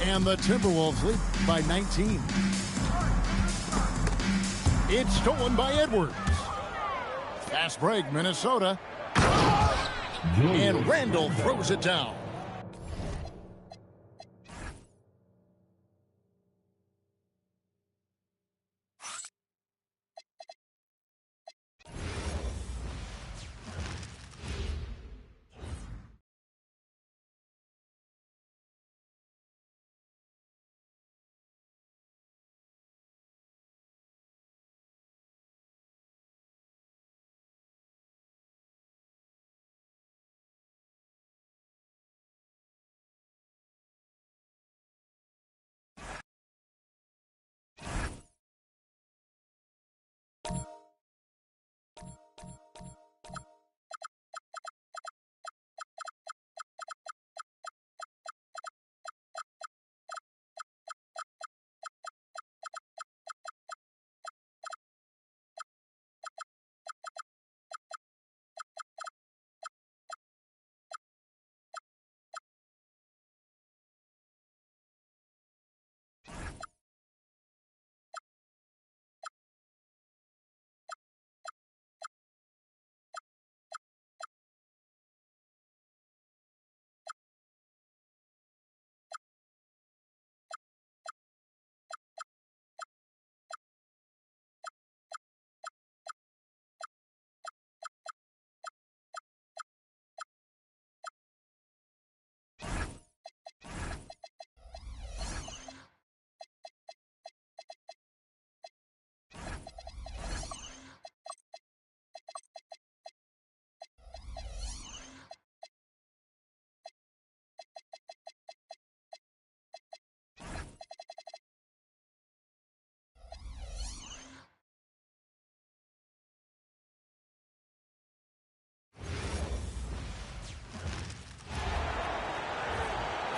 And the Timberwolves lead by 19. It's stolen by Edwards. Fast break, Minnesota. And Randall throws it down.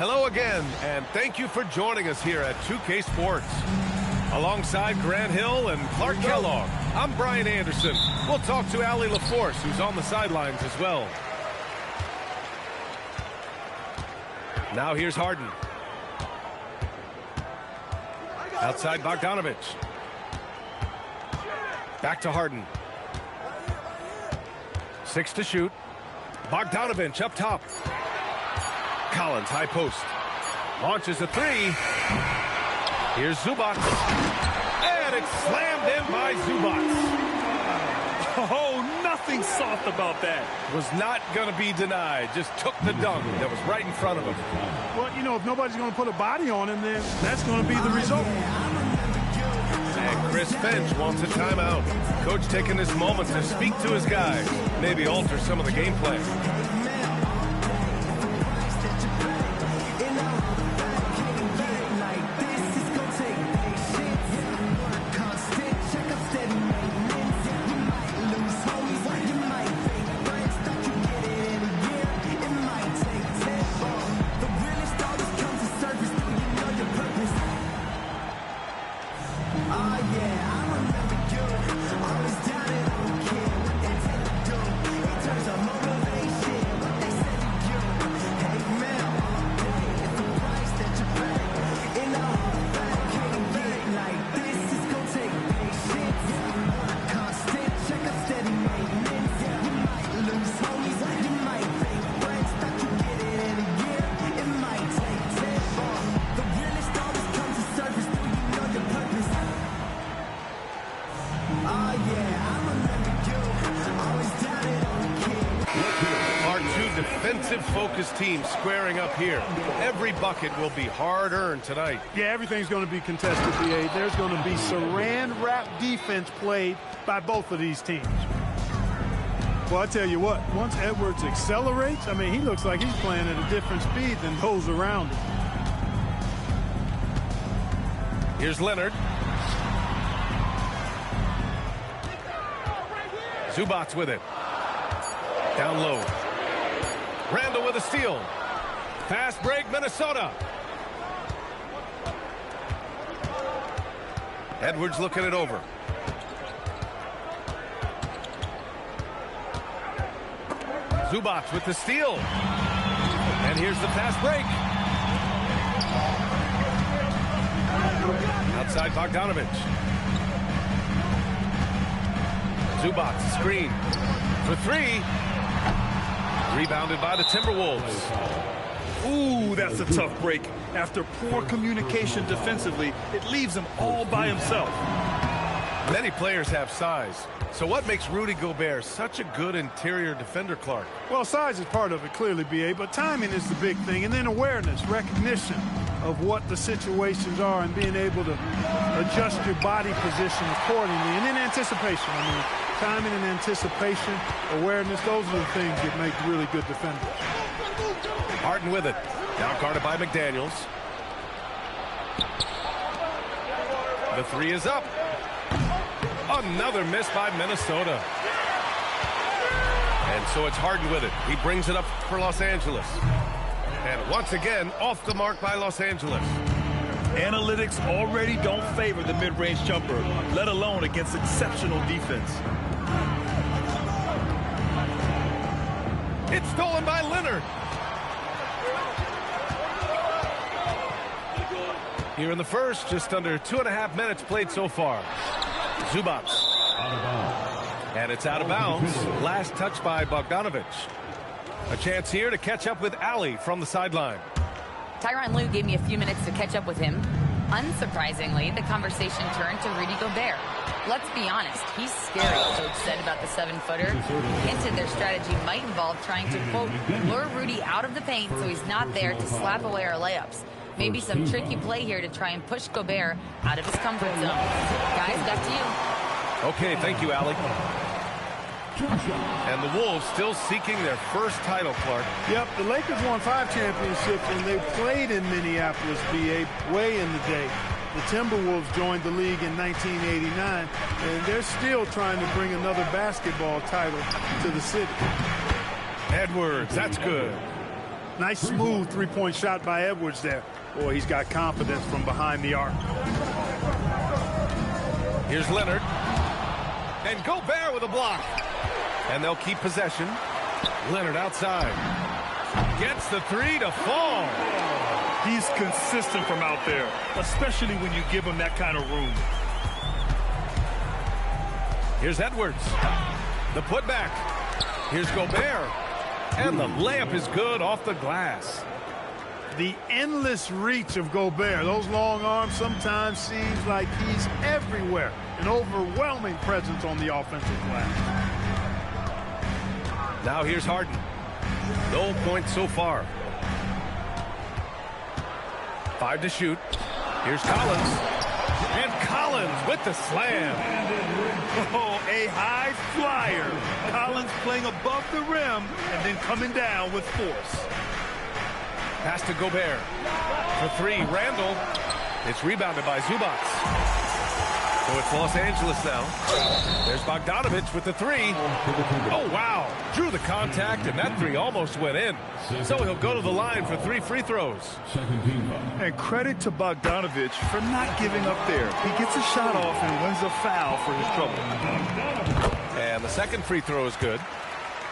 Hello again, and thank you for joining us here at 2K Sports. Alongside Grant Hill and Clark Kellogg, I'm Brian Anderson. We'll talk to Allie LaForce, who's on the sidelines as well. Now here's Harden. Outside Bogdanovich. Back to Harden. 6 to shoot. Bogdanovich up top. Collins, high post. Launches a 3. Here's Zubac. And it's slammed in by Zubac.
Oh, nothing soft about that.
Was not going to be denied. Just took the dunk that was right in front of him.
Well, you know, if nobody's going to put a body on him, then that's going to be the result.
And Chris Finch wants a timeout. Coach taking this moment to speak to his guys. Maybe alter some of the game plan. Defensive-focused team squaring up here. Every bucket will be hard-earned tonight.
Yeah, everything's going to be contested, BA. There's going to be saran-wrap defense played by both of these teams. Well, I tell you what, once Edwards accelerates, I mean, he looks like he's playing at a different speed than those around him.
Here's Leonard. Zubac with it. Down low. Randall with a steal. Fast break, Minnesota. Edwards looking it over. Zubac with the steal. And here's the fast break. Outside Bogdanovich. Zubac screen for 3. Rebounded by the Timberwolves.
Ooh, that's a tough break. After poor communication defensively, it leaves him all by himself.
Many players have size. So what makes Rudy Gobert such a good interior defender, Clark?
Well, size is part of it, clearly, BA, but timing is the big thing. And then awareness, recognition of what the situations are and being able to adjust your body position accordingly. And then anticipation. I mean, timing and anticipation, awareness, those are the things that make really good defenders.
Harden with it. Now guarded by McDaniels. The 3 is up. Another miss by Minnesota. And so it's Harden with it. He brings it up for Los Angeles. And once again, off the mark by Los Angeles.
Analytics already don't favor the mid-range jumper, let alone against exceptional defense.
It's stolen by Leonard. Here in the first, just under 2.5 minutes played so far. Zubac. And it's out of bounds. Last touch by Bogdanovich. A chance here to catch up with Ali from the sideline.
Tyronn Lue gave me a few minutes to catch up with him. Unsurprisingly, the conversation turned to Rudy Gobert. Let's be honest, he's scary, Coach said about the 7-footer. Hinted their strategy might involve trying to, quote, lure Rudy out of the paint so he's not there to slap away our layups. Maybe some tricky play here to try and push Gobert out of his comfort zone. Guys, back to you.
Okay, thank you, Ali. And the Wolves still seeking their first title, Clark.
Yep, the Lakers won 5 championships when they played in Minneapolis, BA, way in the day. The Timberwolves joined the league in 1989, and they're still trying to bring another basketball title to the city.
Edwards, that's good.
Nice, smooth three-point shot by Edwards there. Boy, he's got confidence from behind the arc.
Here's Leonard. And Gobert with a block. And they'll keep possession. Leonard outside. Gets the 3 to fall.
He's consistent from out there, especially when you give him that kind of room.
Here's Edwards. The putback. Here's Gobert. And the layup is good off the glass.
The endless reach of Gobert. Those long arms sometimes seems like he's everywhere. An overwhelming presence on the offensive glass.
Now here's Harden. No points so far. 5 to shoot. Here's Collins. And Collins with the slam.
Oh, a high flyer. Collins playing above the rim and then coming down with force.
Pass to Gobert. For 3, Randall. It's rebounded by Zubats. So it's Los Angeles now. There's Bogdanovich with the 3. Oh, wow. Drew the contact, and that 3 almost went in. So he'll go to the line for 3 free throws.
And credit to Bogdanovich for not giving up there. He gets a shot off and wins a foul for his trouble.
And the second free throw is good.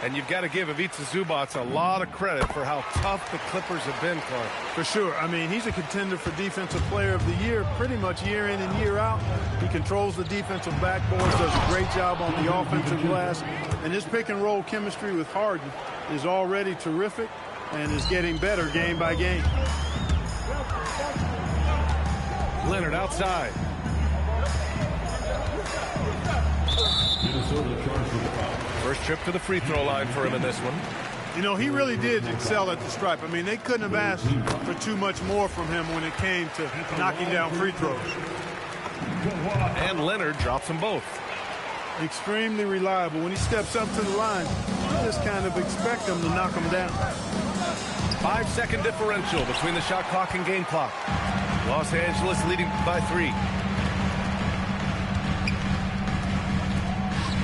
And you've got to give Ivica Zubac a lot of credit for how tough the Clippers have been, Clark.
For sure. I mean, he's a contender for Defensive Player of the Year pretty much year in and year out. He controls the defensive backboards, does a great job on the offensive glass. And his pick-and-roll chemistry with Harden is already terrific and is getting better game by game.
Leonard outside.
Minnesota charged with the foul.
First trip to the free throw line for him in this one.
You know, he really did excel at the stripe. I mean, they couldn't have asked for too much more from him when it came to knocking down free throws.
And Leonard drops them both.
Extremely reliable. When he steps up to the line, you just kind of expect him to knock them down.
5-second differential between the shot clock and game clock. Los Angeles leading by 3.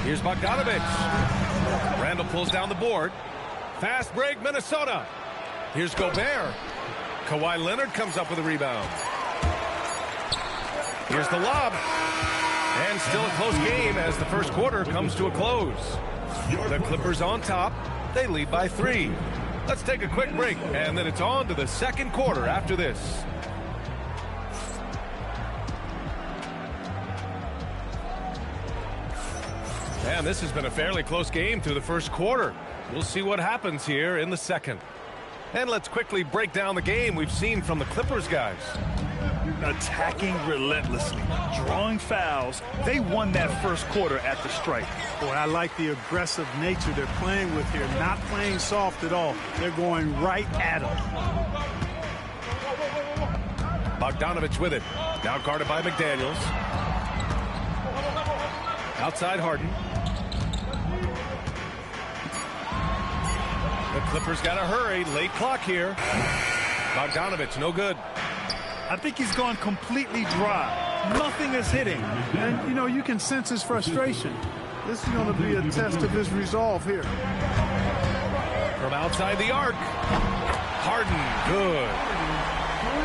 Here's Bogdanovich. Randall pulls down the board. Fast break, Minnesota. Here's Gobert. Kawhi Leonard comes up with a rebound. Here's the lob. And still a close game as the first quarter comes to a close. The Clippers on top. They lead by 3. Let's take a quick break, and then it's on to the second quarter after this. And this has been a fairly close game through the first quarter. We'll see what happens here in the second. And let's quickly break down the game we've seen from the Clippers guys.
Attacking relentlessly, drawing fouls. They won that first quarter at the stripe.
Boy, I like the aggressive nature they're playing with here. Not playing soft at all. They're going right at them.
Bogdanovich with it. Now guarded by McDaniels. Outside Harden. The Clippers got to hurry. Late clock here. Bogdanovich, no good.
I think he's gone completely dry. Nothing is hitting.
And, you know, you can sense his frustration. This is going to be a test of his resolve here.
From outside the arc. Harden, good.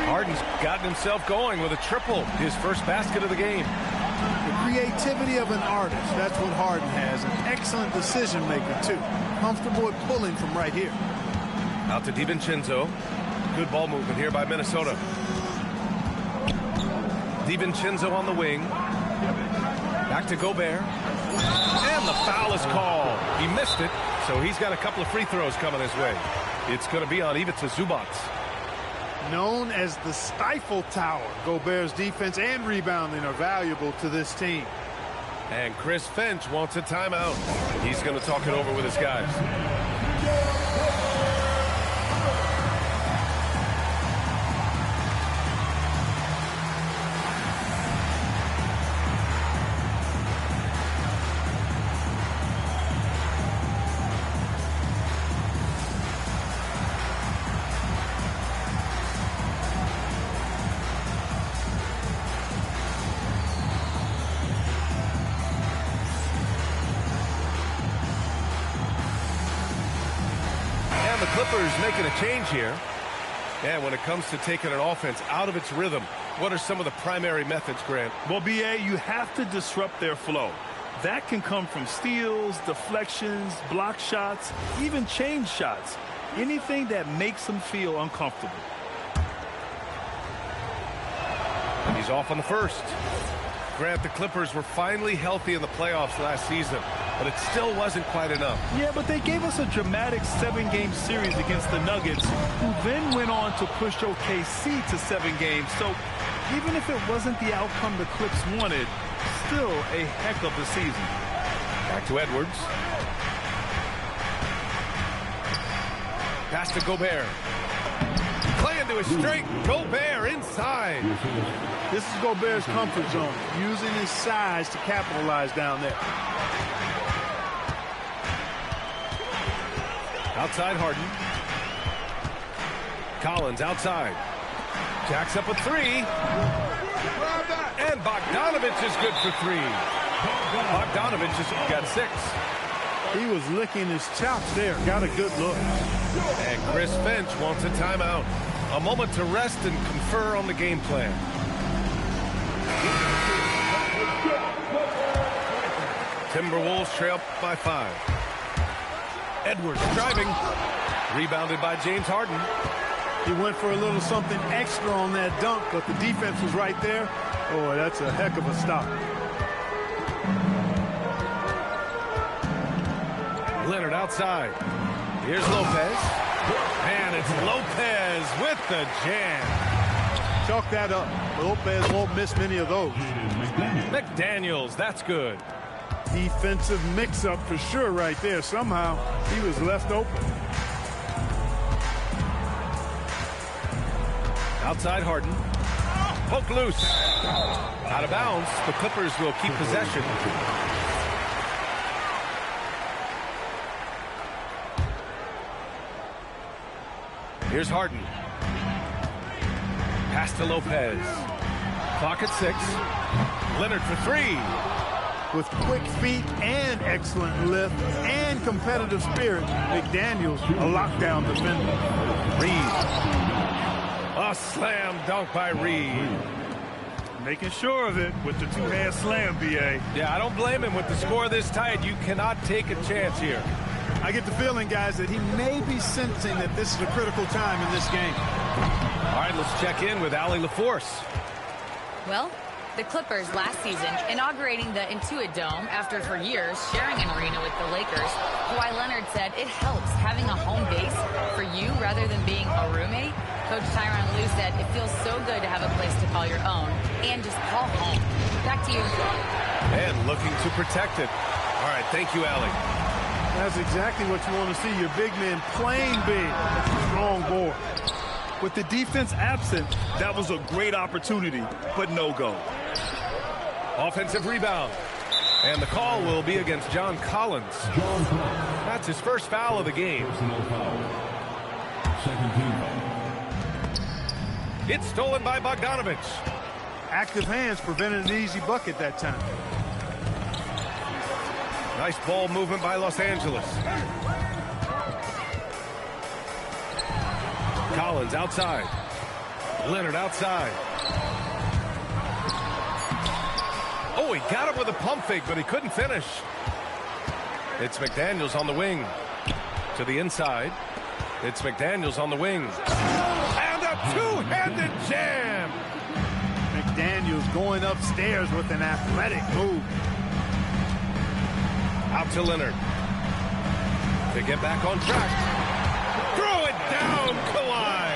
Harden's gotten himself going with a triple. His first basket of the game.
The creativity of an artist. That's what Harden has. An excellent decision maker, too. Comfortable at pulling from right here.
Out to DiVincenzo. Good ball movement here by Minnesota. DiVincenzo on the wing. Back to Gobert. And the foul is called. He missed it, so he's got a couple of free throws coming his way. It's going to be on Ivica Zubac.
Known as the Stifle Tower, Gobert's defense and rebounding are valuable to this team.
And Chris Finch wants a timeout. He's going to talk it over with his guys. Clippers making a change here. And when it comes to taking an offense out of its rhythm, what are some of the primary methods, Grant?
Well, BA, you have to disrupt their flow. That can come from steals, deflections, block shots, even change shots. Anything that makes them feel uncomfortable.
And he's off on the first. Grant, the Clippers were finally healthy in the playoffs last season. but it still wasn't quite enough.
Yeah, but they gave us a dramatic 7-game series against the Nuggets, who then went on to push OKC to 7 games. So even if it wasn't the outcome the Clips wanted, still a heck of a season.
Back to Edwards. Pass to Gobert. Play into his straight. Gobert inside.
This is Gobert's comfort zone, using his size to capitalize down there.
Outside Harden. Collins outside. Jacks up a 3. And Bogdanovich is good for 3. Bogdanovich has got 6.
He was licking his chops there. Got a good look.
And Chris Finch wants a timeout. A moment to rest and confer on the game plan. Timberwolves trail by 5. Edwards driving. Rebounded by James Harden.
He went for a little something extra on that dunk, but the defense was right there. Oh, that's a heck of a stop.
Leonard outside. Here's Lopez. And it's Lopez with the jam.
Chalk that up. Lopez won't miss many of those.
McDaniels, that's good.
Defensive mix-up for sure right there. Somehow he was left open.
Outside Harden. Poke loose. Out of bounds. The Clippers will keep possession. Here's Harden. Pass to Lopez. Clock at 6. Leonard for 3.
With quick feet and excellent lift and competitive spirit, McDaniels, a lockdown defender.
Reed. A slam dunk by Reed.
Making sure of it with the two-hand slam, B.A.
Yeah, I don't blame him. With the score this tight, you cannot take a chance here.
I get the feeling, guys, that he may be sensing that this is a critical time in this game.
All right, let's check in with Allie LaForce.
Well, the Clippers last season inaugurating the Intuit Dome after for years sharing an arena with the Lakers. Kawhi Leonard said it helps having a home base for you rather than being a roommate. Coach Tyronn Lue said it feels so good to have a place to call your own and just call home. Back to you.
And looking to protect it. All right, thank you, Allie.
That's exactly what you want to see, your big men playing big. That's a strong board.
With the defense absent, that was a great opportunity, but no go.
Offensive rebound. And the call will be against John Collins. That's his first foul of the game.
Second team foul.
It's stolen by Bogdanovich.
Active hands prevented an easy bucket that time.
Nice ball movement by Los Angeles. Collins outside. Leonard outside. Oh, he got it with a pump fake, but he couldn't finish. It's McDaniels on the wing. To the inside. It's McDaniels on the wing. And a two-handed jam.
McDaniels going upstairs with an athletic move.
Out to Leonard. To get back on track. Throw it down, Kawhi.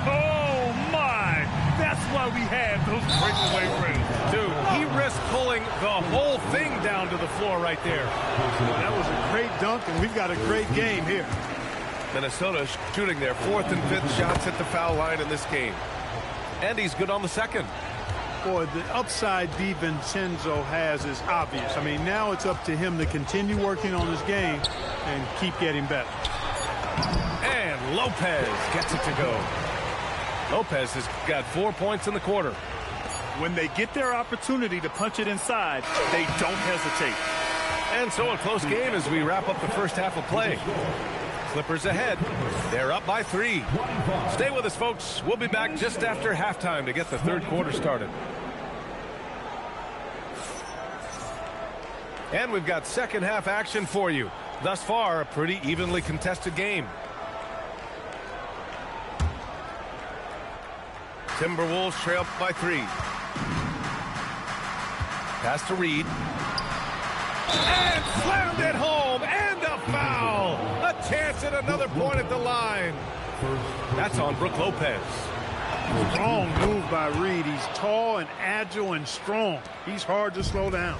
Oh, my. That's why we have those breakaway rims.
Dude, he risked pulling the whole thing down to the floor right there.
That was a great dunk, and we've got a great game here.
Minnesota shooting their 4th and 5th shots at the foul line in this game. And he's good on the second.
Boy, the upside DiVincenzo has is obvious. I mean, now it's up to him to continue working on his game and keep getting better.
And Lopez gets it to go. Lopez has got 4 points in the quarter.
When they get their opportunity to punch it inside, they don't hesitate.
And so a close game as we wrap up the first half of play. Clippers ahead. They're up by 3. Stay with us, folks. We'll be back just after halftime to get the third quarter started. And we've got second half action for you. Thus far, a pretty evenly contested game. Timberwolves trail by 3. Pass to Reed. Slammed it home, and a foul. A chance at another point at the line. That's on Brook Lopez.
Strong move by Reed. He's tall and agile and strong. He's hard to slow down.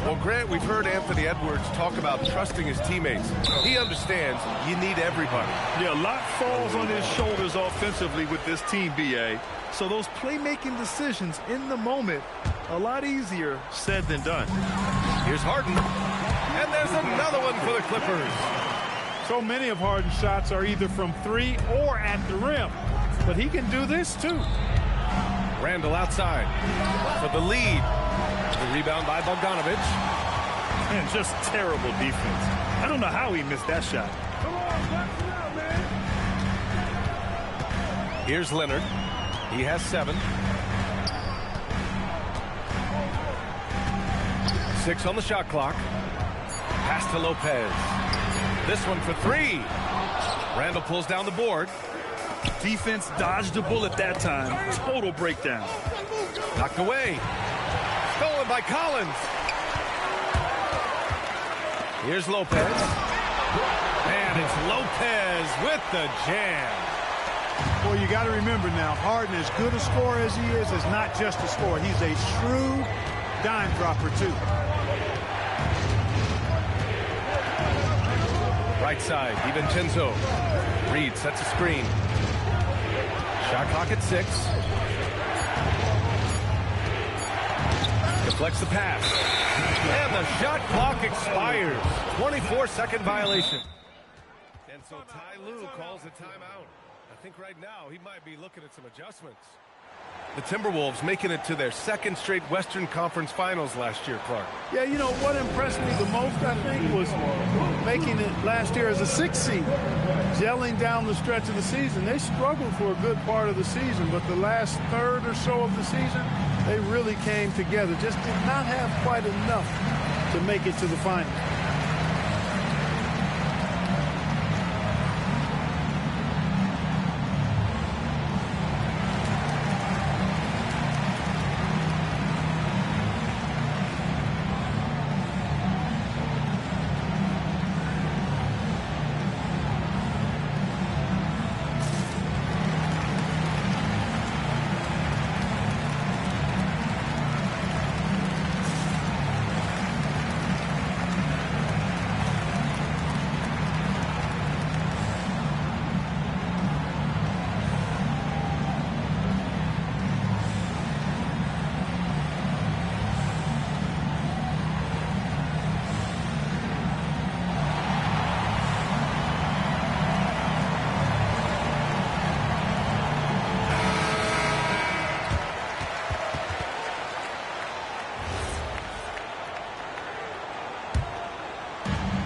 Well, Grant, we've heard Anthony Edwards talk about trusting his teammates. He understands you need everybody.
Yeah, a lot falls on his shoulders offensively with this team, B.A. So those playmaking decisions in the moment, a lot easier said than done.
Here's Harden. And there's another one for the Clippers.
So many of Harden's shots are either from 3 or at the rim. But he can do this, too.
Randall outside for the lead. The rebound by Bogdanovic.
Man, just terrible defense. I don't know how he missed that shot.
Come on, pass it out, man.
Here's Leonard. He has 7. 6 on the shot clock. Pass to Lopez. This one for 3. Randall pulls down the board.
Defense dodged a bullet that time. Total breakdown.
Knocked away. Stolen by Collins. Here's Lopez. And it's Lopez with the jam.
Well, you got to remember now, Harden, as good a scorer as he is not just a scorer. He's a shrewd dime dropper, too.
Right side, DiVincenzo. Reed sets a screen. Shot clock at 6. Deflects the pass. And the shot clock expires. 24-second violation. And so Ty Lue calls a timeout. I think right now he might be looking at some adjustments. The Timberwolves making it to their 2nd straight Western Conference Finals last year, Clark.
Yeah, you know, what impressed me the most, I think, was making it last year as a 6th seed. Gelling down the stretch of the season. They struggled for a good part of the season, but the last third or so of the season, they really came together. Just did not have quite enough to make it to the finals.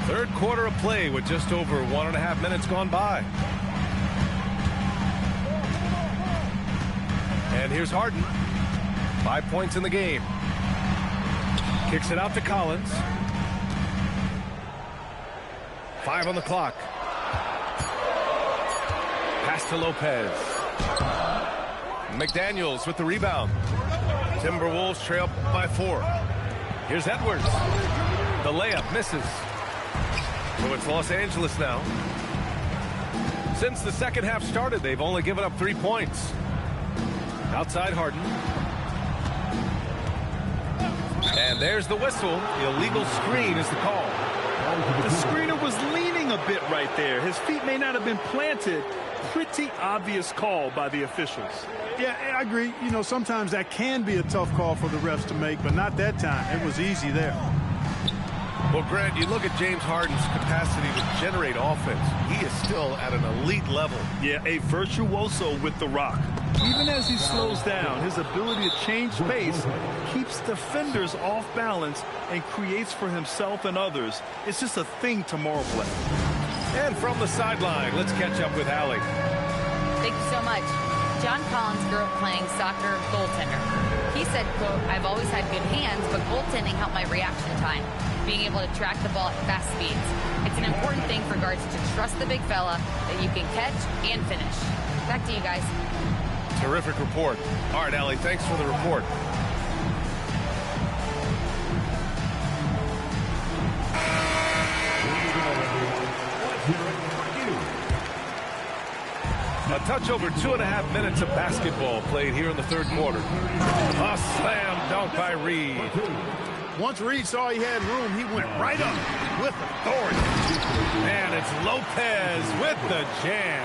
Third quarter of play with just over 1.5 minutes gone by. And here's Harden. 5 points in the game. Kicks it out to Collins. 5 on the clock. Pass to Lopez. McDaniels with the rebound. Timberwolves trail by 4. Here's Edwards. The layup misses. So it's Los Angeles now. Since the second half started, they've only given up 3 points. Outside Harden. And there's the whistle. Illegal screen is the call.
The screener was leaning a bit right there. His feet may not have been planted. Pretty obvious call by the officials.
Yeah, I agree. You know, sometimes that can be a tough call for the refs to make, but not that time. It was easy there.
Well, Grant, you look at James Harden's capacity to generate offense. He is still at an elite level.
Yeah, a virtuoso with the rock. Even as he slows down, his ability to change pace keeps defenders off balance and creates for himself and others. It's just a thing tomorrow play.
And from the sideline, let's catch up with Allie.
Thank you so much. John Collins grew up playing soccer goaltender. He said, quote, "I've always had good hands, but goaltending helped my reaction time, being able to track the ball at fast speeds. It's an important thing for guards to trust the big fella that you can catch and finish." Back to you guys.
Terrific report. All right, Allie, thanks for the report. touch over 2.5 minutes of basketball played here in the third quarter. A slam dunk by Reed.
Once Reed saw he had room, he went right up with authority.
And it's Lopez with the jam.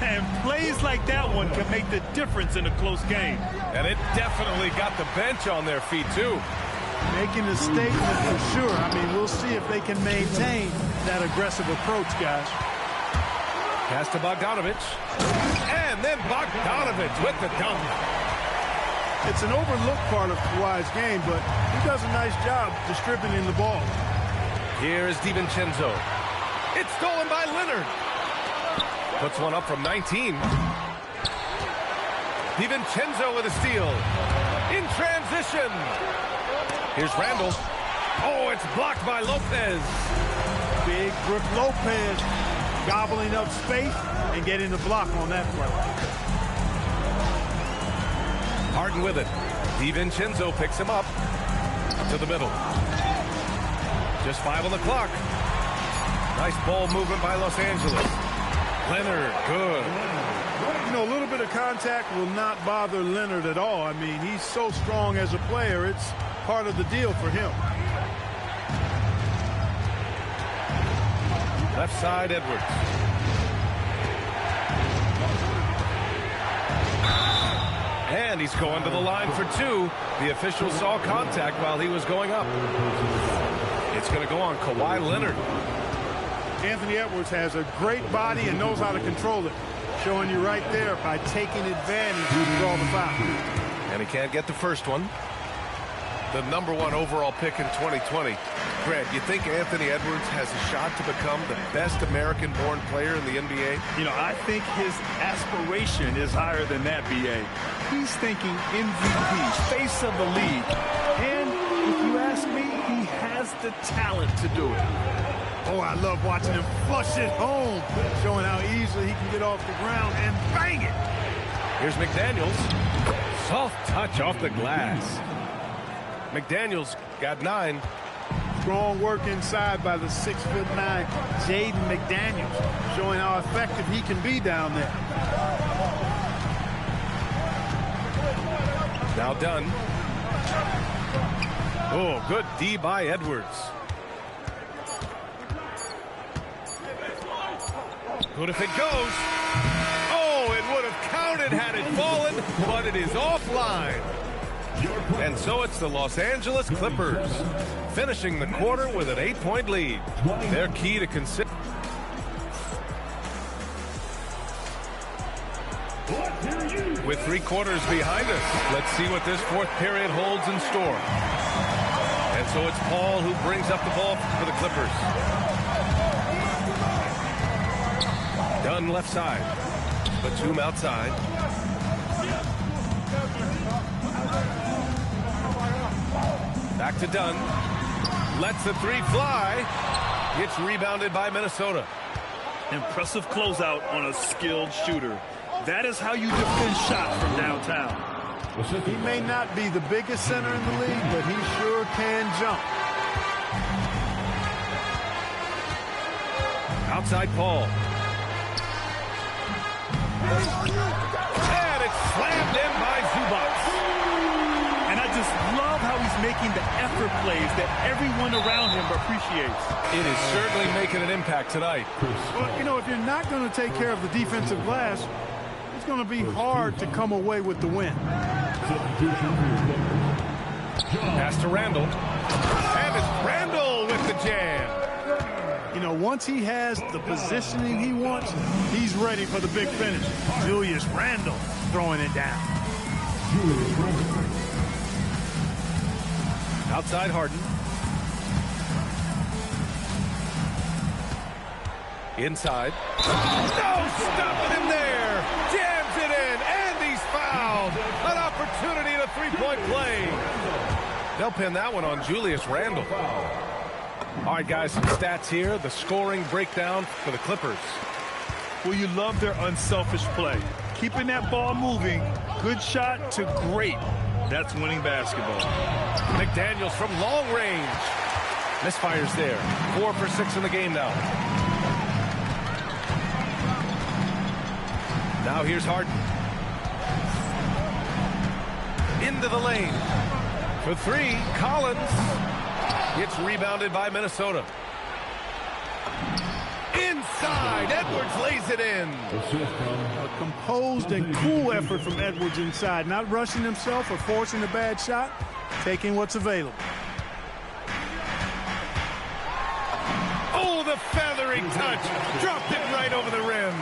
And plays like that one can make the difference in a close game.
And it definitely got the bench on their feet, too.
Making a statement for sure. I mean, we'll see if they can maintain that aggressive approach, guys.
Pass to Bogdanovich. And then Bogdanovich with the dunk.
It's an overlooked part of Kawhi's game, but he does a nice job distributing the ball.
Here is DiVincenzo. It's stolen by Leonard. Puts one up from 19. DiVincenzo with a steal. In transition. Here's Randall. Oh, it's blocked by Lopez.
Big Brook Lopez gobbling up space and getting the block on that play.
Harden with it. DiVincenzo picks him up to the middle. Just 5 on the clock. Nice ball movement by Los Angeles. Leonard, good.
You know, a little bit of contact will not bother Leonard at all. I mean, he's so strong as a player. It's part of the deal for him.
Left side, Edwards. And he's going to the line for 2. The official saw contact while he was going up. It's going to go on Kawhi Leonard.
Anthony Edwards has a great body and knows how to control it. Showing you right there by taking advantage to draw the foul.
And he can't get the first one. The #1 overall pick in 2020. Greg, you think Anthony Edwards has a shot to become the best American-born player in the NBA?
You know, I think his aspiration is higher than that, B.A. He's thinking MVP, face of the league. And if you ask me, he has the talent to do it.
Oh, I love watching him flush it home, showing how easily he can get off the ground and bang it.
Here's McDaniels. Soft touch off the glass. McDaniels got 9.
Strong work inside by the 6'9" Jaden McDaniels, showing how effective he can be down there.
Now done. Oh, good D by Edwards. Good if it goes. Oh, it would have counted had it fallen, but it is offline. And so it's the Los Angeles Clippers finishing the quarter with an 8-point lead. Their key to consider. With 3 quarters behind us, let's see what this 4th period holds in store. And so it's Paul who brings up the ball for the Clippers. Dunn left side. Batum outside. Back to Dunn. Lets the 3 fly. Gets rebounded by Minnesota.
Impressive closeout on a skilled shooter. That is how you defend shots from downtown.
He may not be the biggest center in the league, but he sure can jump.
Outside Paul. And it's slammed in by Zubac.
And I just love how he's making the effort plays that everyone around him appreciates.
It is certainly making an impact tonight.
Well, you know, if you're not going to take care of the defensive glass, it's going to be hard to come away with the win.
Pass to Randall. And it's Randall with the jam.
You know, once he has the positioning he wants, he's ready for the big finish. Julius Randall throwing it down.
Outside Harden. Inside. No, stopping him there. Jams it in, and he's fouled. An opportunity to 3-point play. They'll pin that one on Julius Randall. All right, guys, some stats here. The scoring breakdown for the Clippers.
Well, you love their unselfish play. Keeping that ball moving, good shot to great. That's winning basketball.
McDaniels from long range. Misfires there. 4 for 6 in the game now. Now here's Harden. Into the lane. For three, Collins. It's rebounded by Minnesota. Inside, Edwards lays it in.
A composed and cool effort from Edwards inside. Not rushing himself or forcing a bad shot. Taking what's available.
Oh, the feathering touch. Dropped it right over the rim.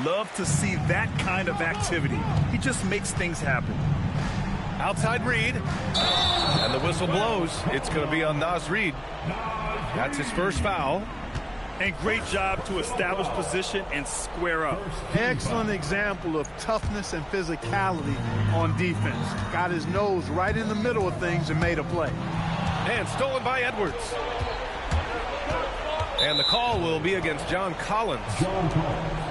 Love to see that kind of activity. He just makes things happen.
Outside Reed. And the whistle blows. It's going to be on Naz Reid. That's his first foul.
And great job to establish position and square up.
Excellent example of toughness and physicality on defense. Got his nose right in the middle of things and made a play.
And stolen by Edwards. And the call will be against John Collins.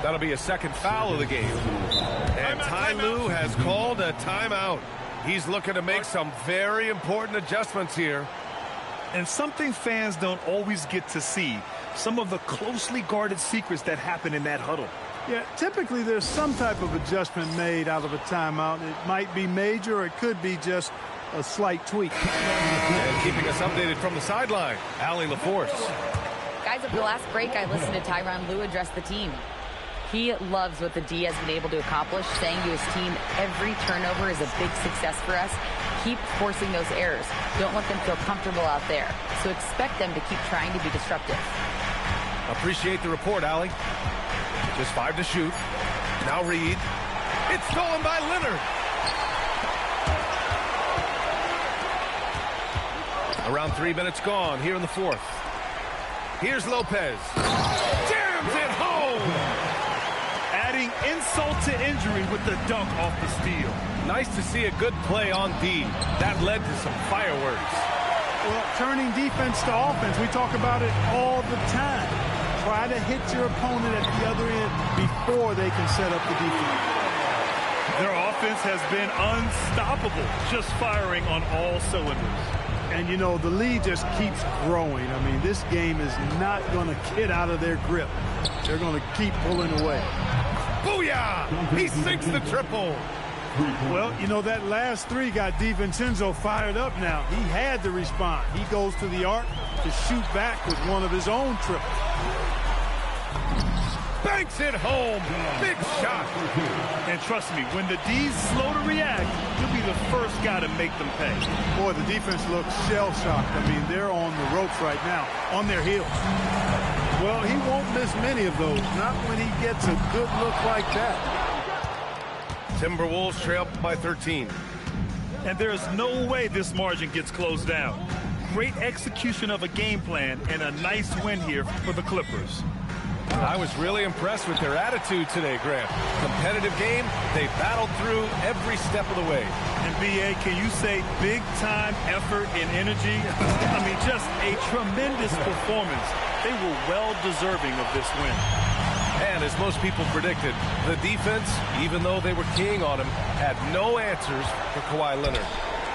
That'll be a second foul of the game. And Ty Lue has called a timeout. He's looking to make some very important adjustments here.
And something fans don't always get to see, some of the closely guarded secrets that happen in that huddle.
Yeah, typically there's some type of adjustment made out of a timeout. It might be major or it could be just a slight tweak.
And keeping us updated from the sideline, Allie LaForce.
Guys, at the last break, I listened to Tyronn Lue address the team. He loves what the D has been able to accomplish, saying to his team, every turnover is a big success for us. Keep forcing those errors. Don't let them feel comfortable out there. So expect them to keep trying to be disruptive.
Appreciate the report, Allie. Just 5 to shoot. Now Reed. It's stolen by Leonard. Around 3 minutes gone here in the fourth. Here's Lopez. Jams it home.
Adding insult to injury with the dunk off the steal.
Nice to see a good play on D. That led to some fireworks.
Well, turning defense to offense, we talk about it all the time. Try to hit your opponent at the other end before they can set up the defense.
Their offense has been unstoppable, just firing on all cylinders.
And, you know, the lead just keeps growing. I mean, this game is not going to get out of their grip. They're going to keep pulling away.
Booyah! He sinks the triple.
Well, you know, that last three got DiVincenzo fired up now. He had to respond. He goes to the arc to shoot back with one of his own triples.
Banks it home. Big shot.
And trust me, when the D's slow to react, you'll be the first guy to make them pay.
Boy, the defense looks shell-shocked. I mean, they're on the ropes right now, on their heels. Well, he won't miss many of those, not when he gets a good look like that.
Timberwolves trail by 13.
And there's no way this margin gets closed down. Great execution of a game plan and a nice win here for the Clippers.
I was really impressed with their attitude today, Grant. Competitive game, they battled through every step of the way.
And B.A., can you say big-time effort and energy? I mean, just a tremendous performance. They were well-deserving of this win.
And as most people predicted, the defense, even though they were keying on him, had no answers for Kawhi Leonard.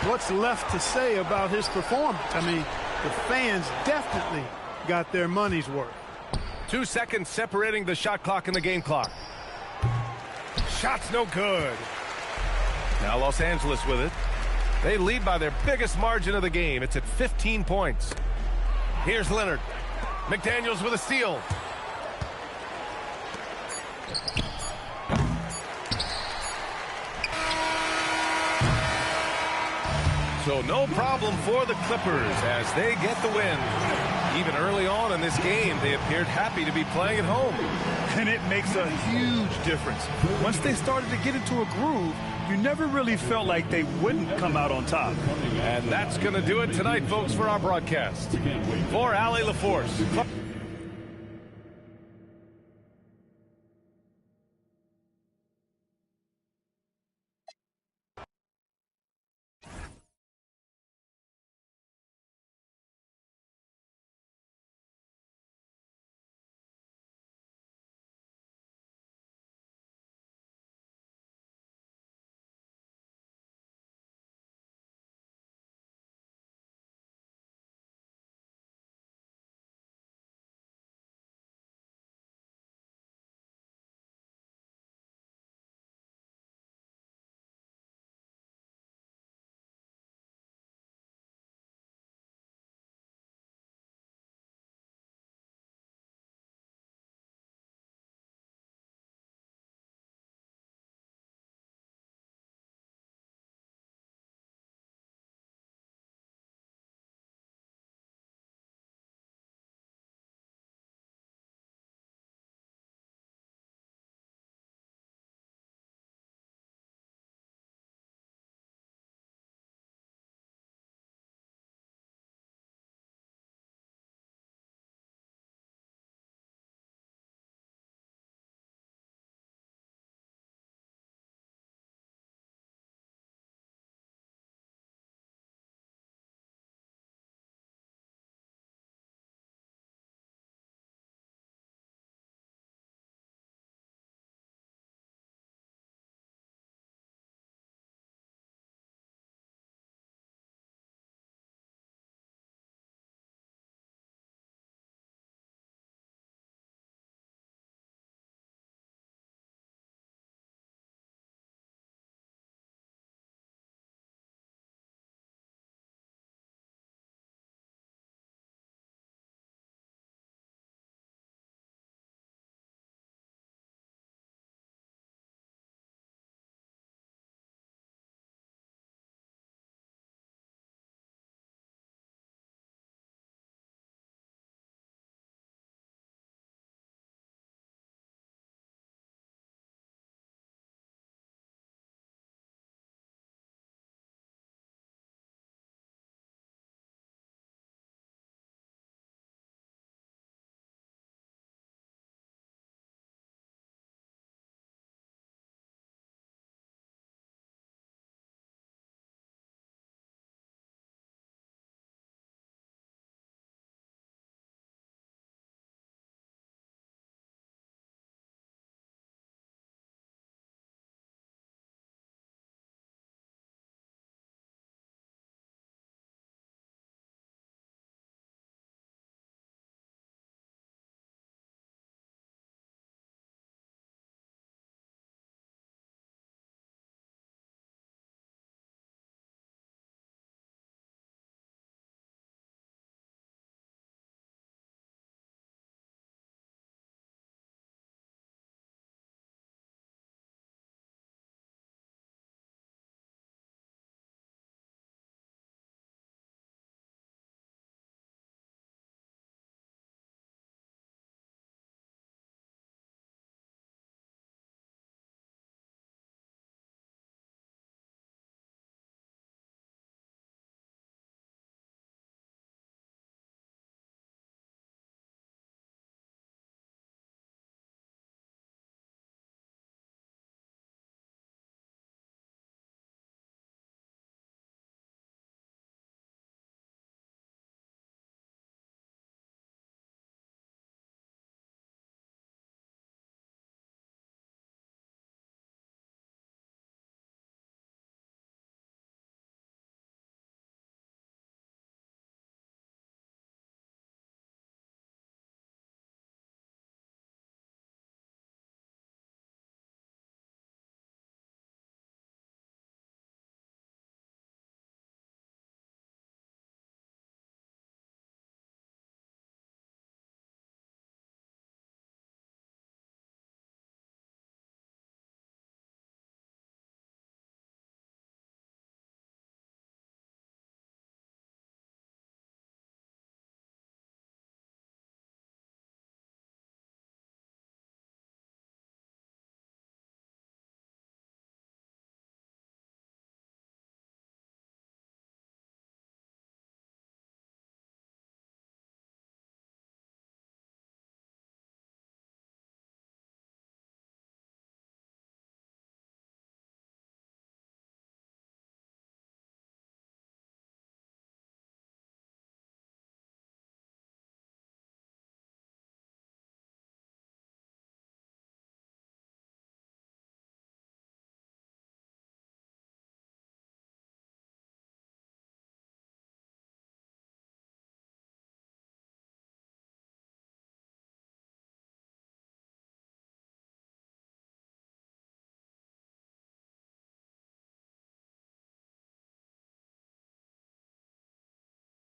What's left to say about his performance? I mean, the fans definitely got their money's worth.
2 seconds separating the shot clock and the game clock. Shot's no good. Now Los Angeles with it. They lead by their biggest margin of the game. It's at 15 points. Here's Leonard. McDaniels with a steal. So no problem for the Clippers as they get the win. Even early on in this game, they appeared happy to be playing at home.
And it makes a huge difference. Once they started to get into a groove, you never really felt like they wouldn't come out on top.
And that's going to do it tonight, folks, for our broadcast. For Allie LaForce.